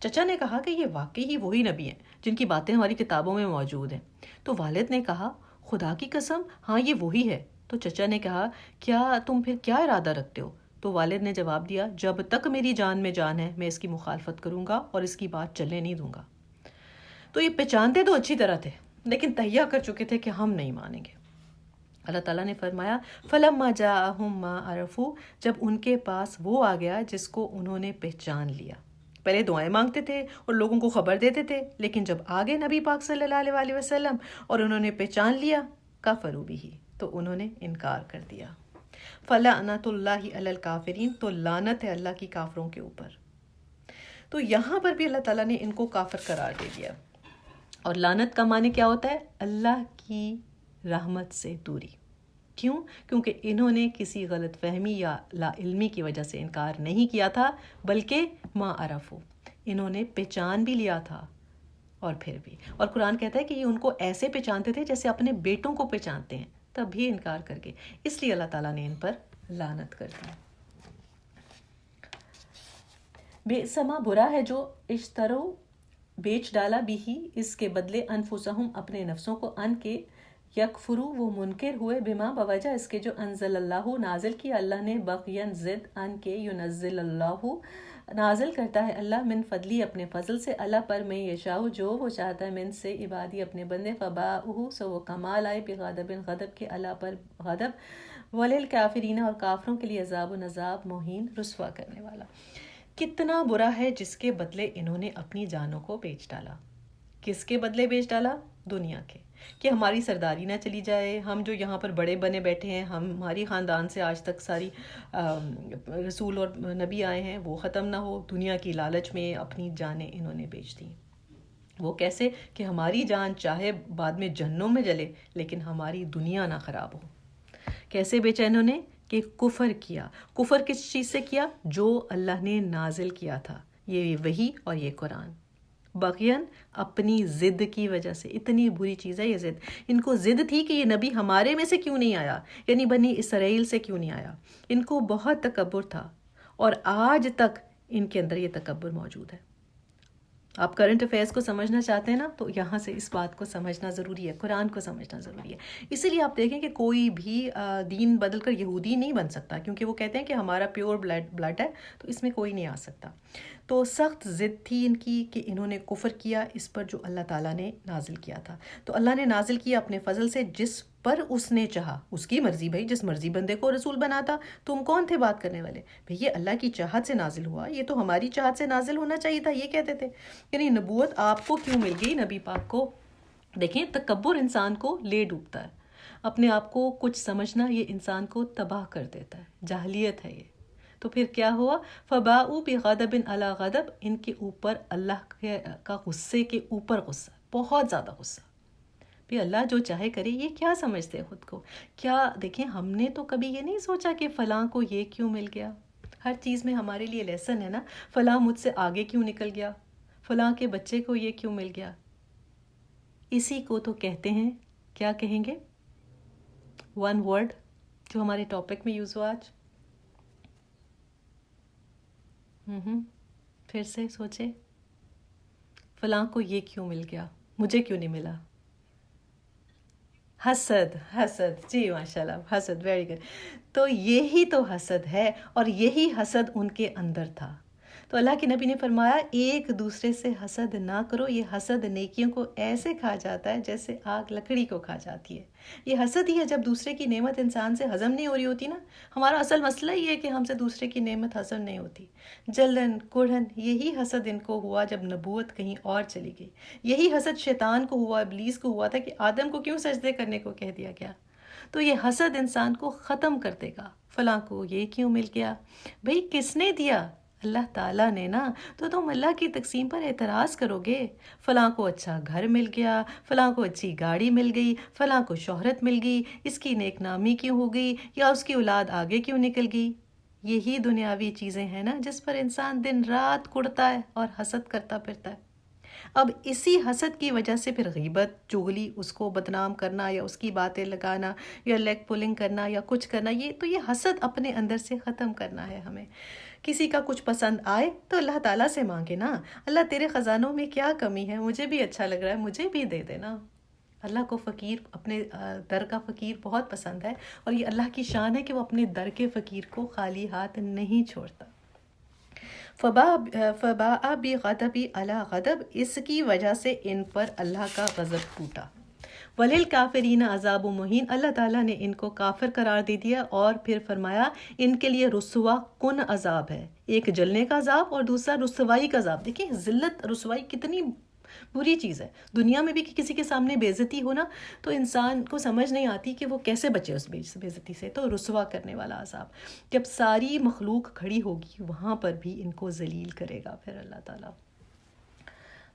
چچا نے کہا کہ یہ واقعی ہی وہی نبی ہیں جن کی باتیں ہماری کتابوں میں موجود ہیں۔ تو والد نے کہا خدا کی قسم ہاں یہ وہی ہے۔ تو چچا نے کہا کیا تم پھر کیا ارادہ رکھتے ہو؟ تو والد نے جواب دیا جب تک میری جان میں جان ہے میں اس کی مخالفت کروں گا اور اس کی بات چلنے نہیں دوں گا۔ تو یہ پہچانتے تو اچھی طرح تھے، لیکن تہیا کر چکے تھے کہ ہم نہیں مانیں گے۔ اللہ تعالیٰ نے فرمایا فَلَمَّا جَاءَهُم مَّا عَرَفُوا، جب ان کے پاس وہ آ گیا جس کو انہوں نے پہچان لیا۔ پہلے دعائیں مانگتے تھے اور لوگوں کو خبر دیتے تھے، لیکن جب آگے نبی پاک صلی اللہ علیہ وسلم اور انہوں نے پہچان لیا، کفروا بہ، تو انہوں نے انکار کر دیا۔ فَلَعْنَةُ اللَّهِ عَلَى الْكَافِرِينَ، تو لعنت ہے اللہ کی کافروں کے اوپر۔ تو یہاں پر بھی اللہ تعالیٰ نے ان کو کافر قرار دے دیا۔ اور لعنت کا معنی کیا ہوتا ہے؟ اللہ کی رحمت سے دوری۔ کیوں؟ کیونکہ انہوں نے کسی غلط فہمی یا لا علمی کی وجہ سے انکار نہیں کیا تھا، بلکہ ما عرفو، انہوں نے پہچان بھی لیا تھا۔ اور پھر بھی، اور قرآن کہتا ہے کہ یہ ان کو ایسے پہچانتے تھے جیسے اپنے بیٹوں کو پہچانتے ہیں، تب بھی انکار کر کے، اس لیے اللہ تعالیٰ نے ان پر لعنت کر دی۔ بئس ما، برا ہے جو اشترو بیچ ڈالا بھی، اس کے بدلے انفسہم، اپنے نفسوں کو، ان کے یکفرو، وہ منکر ہوئے، بما، بوجہ اس کے جو انزل اللہ، نازل کیا اللہ نے، بغین، ضد، ان کے، ینزل اللہ، نازل کرتا ہے اللہ، من فضلی، اپنے فضل سے، اللہ پر، میں یشاء، جو وہ چاہتا ہے، من سے، عبادی، اپنے بندے، فباؤہ، سو وہ کمال آئے، بغضب، غضب کے، اللہ پر غضب، وللکافرین، اور کافروں کے لیے عذاب، عذاب مہین، رسوا کرنے والا۔ کتنا برا ہے جس کے بدلے انہوں نے اپنی جانوں کو بیچ ڈالا۔ کس کے بدلے بیچ ڈالا؟ دنیا کے، کہ ہماری سرداری نہ چلی جائے، ہم جو یہاں پر بڑے بنے بیٹھے ہیں، ہماری خاندان سے آج تک ساری رسول اور نبی آئے ہیں وہ ختم نہ ہو، دنیا کی لالچ میں اپنی جانیں انہوں نے بیچ دیں۔ وہ کیسے؟ کہ ہماری جان چاہے بعد میں جہنم میں جلے لیکن ہماری دنیا نہ خراب ہو۔ کیسے بیچا انہوں نے؟ کہ کفر کیا۔ کفر کس چیز سے کیا؟ جو اللہ نے نازل کیا تھا، یہ وحی اور یہ قرآن۔ بغین، اپنی ضد کی وجہ سے، اتنی بری چیز ہے یہ ضد۔ ان کو ضد تھی کہ یہ نبی ہمارے میں سے کیوں نہیں آیا، یعنی بنی اسرائیل سے کیوں نہیں آیا۔ ان کو بہت تکبر تھا، اور آج تک ان کے اندر یہ تکبر موجود ہے۔ آپ کرنٹ افیئرس کو سمجھنا چاہتے ہیں نا، تو یہاں سے اس بات کو سمجھنا ضروری ہے، قرآن کو سمجھنا ضروری ہے۔ اسی لیے آپ دیکھیں کہ کوئی بھی دین بدل کر یہودی نہیں بن سکتا، کیونکہ وہ کہتے ہیں کہ ہمارا پیور بلڈ ہے، تو اس میں کوئی نہیں آ سکتا۔ تو سخت ضد تھی ان کی کہ انہوں نے کفر کیا اس پر جو اللہ تعالیٰ نے نازل کیا تھا۔ تو اللہ نے نازل کیا اپنے فضل سے، جس پر اس نے چاہا، اس کی مرضی، بھائی جس مرضی بندے کو رسول بناتا، تم کون تھے بات کرنے والے؟ بھئی یہ اللہ کی چاہت سے نازل ہوا، یہ تو ہماری چاہت سے نازل ہونا چاہیے تھا، یہ کہتے تھے۔ یعنی نبوت آپ کو کیوں مل گئی، نبی پاک کو؟ دیکھیں تکبر انسان کو لے ڈوبتا ہے، اپنے آپ کو کچھ سمجھنا یہ انسان کو تباہ کر دیتا ہے، جاہلیت ہے یہ۔ تو پھر کیا ہوا؟ فباؤ بغضب علی غضب، ان کے اوپر اللہ کا غصے کے اوپر غصہ، بہت زیادہ غصہ۔ بھی اللہ جو چاہے کرے، یہ کیا سمجھتے ہیں خود کو؟ کیا دیکھیں ہم نے تو کبھی یہ نہیں سوچا کہ فلاں کو یہ کیوں مل گیا۔ ہر چیز میں ہمارے لیے لیسن ہے نا، فلاں مجھ سے آگے کیوں نکل گیا، فلاں کے بچے کو یہ کیوں مل گیا۔ اسی کو تو کہتے ہیں، کیا کہیں گے؟ ون ورڈ جو ہمارے ٹاپک میں یوز ہوا آج، پھر سے سوچے، فلاں کو یہ کیوں مل گیا، مجھے کیوں نہیں ملا؟ حسد، حسد، جی ماشاء اللہ، حسد، ویری گڈ. تو یہی تو حسد ہے، اور یہی حسد ان کے اندر تھا. تو اللہ کے نبی نے فرمایا ایک دوسرے سے حسد نہ کرو، یہ حسد نیکیوں کو ایسے کھا جاتا ہے جیسے آگ لکڑی کو کھا جاتی ہے. یہ حسد ہی ہے جب دوسرے کی نعمت انسان سے ہضم نہیں ہو رہی ہوتی نا. ہمارا اصل مسئلہ یہ ہے کہ ہم سے دوسرے کی نعمت ہضم نہیں ہوتی. جلن، کڑھن، یہی حسد ان کو ہوا جب نبوت کہیں اور چلی گئی. یہی حسد شیطان کو ہوا، ابلیس کو ہوا تھا کہ آدم کو کیوں سجدے کرنے کو کہہ دیا گیا. تو یہ حسد انسان کو ختم کر دے گا. فلاں کو یہ کیوں مل گیا؟ بھئی کس نے دیا؟ اللہ تعالیٰ نے نا. تو تم اللہ کی تقسیم پر اعتراض کرو گے. فلاں کو اچھا گھر مل گیا، فلاں کو اچھی گاڑی مل گئی، فلاں کو شہرت مل گئی، اس کی نیک نامی کیوں ہو گئی، یا اس کی اولاد آگے کیوں نکل گئی. یہی دنیاوی چیزیں ہیں نا جس پر انسان دن رات کڑتا ہے اور حسد کرتا پھرتا ہے. اب اسی حسد کی وجہ سے پھر غیبت، چغلی، اس کو بدنام کرنا یا اس کی باتیں لگانا یا لیگ پولنگ کرنا یا کچھ کرنا، یہ حسد اپنے اندر سے ختم کرنا ہے ہمیں. کسی کا کچھ پسند آئے تو اللہ تعالیٰ سے مانگے نا، اللہ تیرے خزانوں میں کیا کمی ہے، مجھے بھی اچھا لگ رہا ہے، مجھے بھی دے دینا. اللہ کو فقیر، اپنے در کا فقیر بہت پسند ہے، اور یہ اللہ کی شان ہے کہ وہ اپنے در کے فقیر کو خالی ہاتھ نہیں چھوڑتا. فباء بغضب علی غضب، اس کی وجہ سے ان پر اللہ کا غضب ٹوٹا. وَلِلْكَافِرِينَ عَذَابٌ مُّهِینٌ، اللہ تعالیٰ نے ان کو کافر قرار دے دیا، اور پھر فرمایا ان کے لیے رسوا کن عذاب ہے. ایک جلنے کا عذاب اور دوسرا رسوائی کا عذاب. دیکھیں ذلت، رسوائی کتنی بری چیز ہے. دنیا میں بھی کسی کے سامنے بے عزتی ہو نا تو انسان کو سمجھ نہیں آتی کہ وہ کیسے بچے اس بے عزتی سے. تو رسوا کرنے والا عذاب جب ساری مخلوق کھڑی ہوگی وہاں پر بھی ان کو ذلیل کرے گا پھر اللہ تعالیٰ.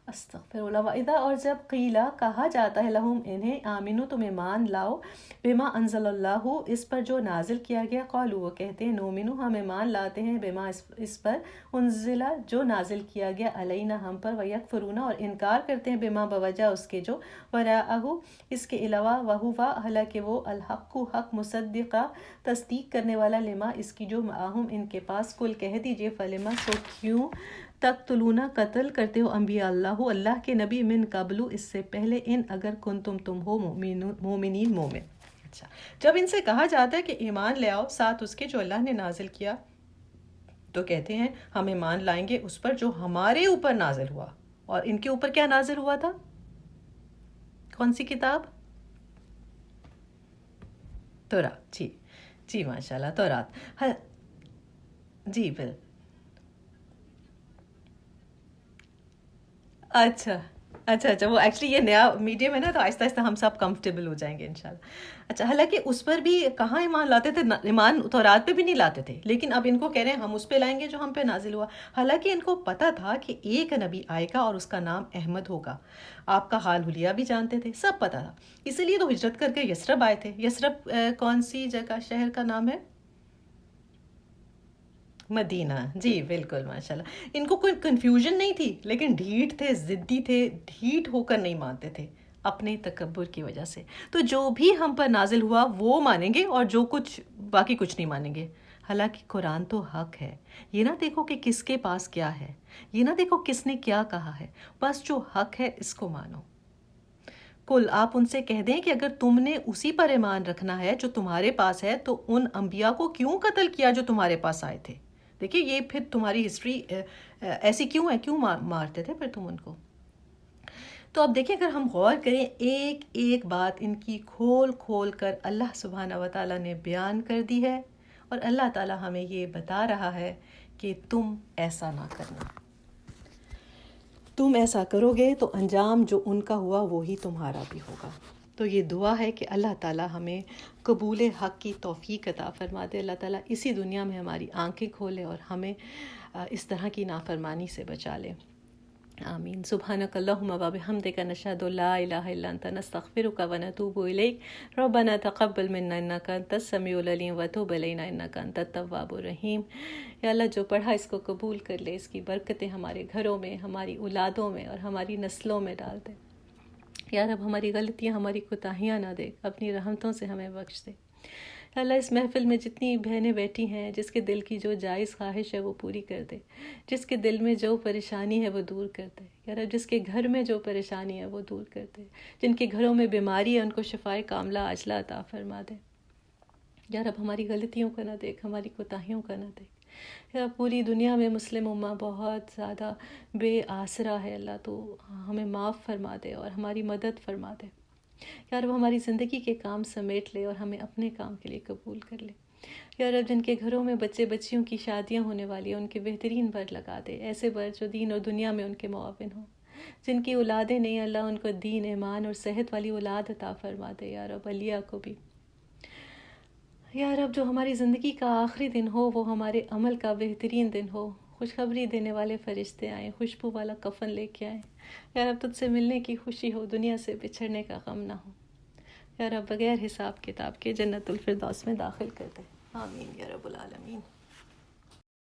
استغفر اللہ. وَإِذَا، اور جب قیلا، کہا جاتا ہے، لہم انہیں، آمنو، تم ایمان لاؤ، بما انزل اللہ، اس پر جو نازل کیا گیا، قالوا، وہ کہتے ہیں، نؤمنو، ہم ایمان لاتے ہیں، بما، اس پر، انزل، جو نازل کیا گیا، علینا، ہم پر، ویکفرون، اور انکار کرتے ہیں، بما، بوجہ اس کے، جو وراءہ، اس کے علاوہ، وہوا، حالانکہ وہ، الحق، حق، مصدقہ، تصدیق کرنے والا، لما، اس کی، جو معاہم، ان کے پاس. کل، کہہ دیجئے، فلما، سو کیوں، تقتلون، قتل کرتے ہو، انبیاء اللہ، اللہ کے نبی، من قبل، اس سے پہلے، ان، اگر کنتم، تم ہو، مومنین، مومن. اچھا، جب ان سے کہا جاتا ہے کہ ایمان لے آؤ ساتھ اس کے جو اللہ نے نازل کیا، تو کہتے ہیں ہم ایمان لائیں گے اس پر جو ہمارے اوپر نازل ہوا. اور ان کے اوپر کیا نازل ہوا تھا؟ کون سی کتاب؟ تورات. جی جی ماشاء اللہ، تورات. جی بالکل. اچھا وہ ایکچولی یہ نیا میڈیم ہے نا، تو آہستہ آہستہ ہم سب کمفرٹیبل ہو جائیں گے انشاءاللہ. اچھا، حالانکہ اس پر بھی کہاں ایمان لاتے تھے، ایمان تورات پہ بھی نہیں لاتے تھے، لیکن اب ان کو کہہ رہے ہیں ہم اس پہ لائیں گے جو ہم پہ نازل ہوا. حالانکہ ان کو پتہ تھا کہ ایک نبی آئے گا اور اس کا نام احمد ہوگا. آپ کا حال حلیہ بھی جانتے تھے، سب پتہ تھا. اسی لیے تو ہجرت کر کے یثرب آئے تھے. یثرب کون سی جگہ، شہر کا نام ہے؟ مدینہ. جی بالکل ماشاءاللہ. ان کو کوئی کنفیوژن نہیں تھی، لیکن ڈھیٹ تھے، ضدی تھے، ڈھیٹ ہو کر نہیں مانتے تھے اپنے تکبر کی وجہ سے. تو جو بھی ہم پر نازل ہوا وہ مانیں گے، اور جو کچھ باقی کچھ نہیں مانیں گے. حالانکہ قرآن تو حق ہے. یہ نہ دیکھو کہ کس کے پاس کیا ہے، یہ نہ دیکھو کس نے کیا کہا ہے، بس جو حق ہے اس کو مانو. کل، آپ ان سے کہہ دیں کہ اگر تم نے اسی پر ایمان رکھنا ہے جو تمہارے پاس ہے، تو ان انبیاء کو کیوں قتل کیا جو تمہارے پاس آئے تھے. دیکھیے یہ پھر تمہاری ہسٹری ایسی کیوں ہے، کیوں مارتے تھے پھر تم ان کو. تو اب دیکھیں، اگر ہم غور کریں ایک ایک بات ان کی کھول کھول کر اللہ سبحانہ و تعالیٰ نے بیان کر دی ہے، اور اللہ تعالیٰ ہمیں یہ بتا رہا ہے کہ تم ایسا نہ کرنا. تم ایسا کرو گے تو انجام جو ان کا ہوا وہی تمہارا بھی ہوگا. تو یہ دعا ہے کہ اللہ تعالیٰ ہمیں قبول حق کی توفیق عطا فرما دے. اللہ تعالیٰ اسی دنیا میں ہماری آنکھیں کھولے اور ہمیں اس طرح کی نافرمانی سے بچا لے. آمین. سبحانک اللہم و بحمدک، نشہد ان لا الہ الا انت، نستغفرک و نتوب الیک. ربنا تقبل منا انک انت السمیع العلیم وتب علینا انک انت التواب الرحیم. یا اللہ جو پڑھا اس کو قبول کر لے، اس کی برکتیں ہمارے گھروں میں، ہماری اولادوں میں اور ہماری نسلوں میں ڈال دے. یا رب ہماری غلطیاں، ہماری کوتاہیاں نہ دے، اپنی رحمتوں سے ہمیں بخش دے. اللہ اس محفل میں جتنی بہنیں بیٹھی ہیں، جس کے دل کی جو جائز خواہش ہے وہ پوری کر دے، جس کے دل میں جو پریشانی ہے وہ دور کر دے یا رب، جس کے گھر میں جو پریشانی ہے وہ دور کر دے، جن کے گھروں میں بیماری ہے ان کو شفائے کاملہ عاجلہ عطا فرما دے یا رب، ہماری غلطیوں کا نہ دیکھ، ہماری کوتاہیوں کا نہ دیکھ یا رب، پوری دنیا میں مسلم امہ بہت زیادہ بے آسرا ہے، اللہ تو ہمیں معاف فرما دے اور ہماری مدد فرما دے یا رب، ہماری زندگی کے کام سمیٹ لے اور ہمیں اپنے کام کے لیے قبول کر لے یا رب، جن کے گھروں میں بچے بچیوں کی شادیاں ہونے والی ہیں ان کے بہترین بر لگا دے، ایسے بر جو دین اور دنیا میں ان کے معاون ہوں، جن کی اولادیں نہیں اللہ ان کو دین، ایمان اور صحت والی اولاد عطا فرما دے یا رب، علیہ کو بھی یا رب، جو ہماری زندگی کا آخری دن ہو وہ ہمارے عمل کا بہترین دن ہو، خوشخبری دینے والے فرشتے آئیں، خوشبو والا کفن لے کے آئیں یا رب، تجھ سے ملنے کی خوشی ہو، دنیا سے بچھڑنے کا غم نہ ہو یا رب، بغیر حساب کتاب کے جنت الفردوس میں داخل کر دے، آمین یا رب العالمین۔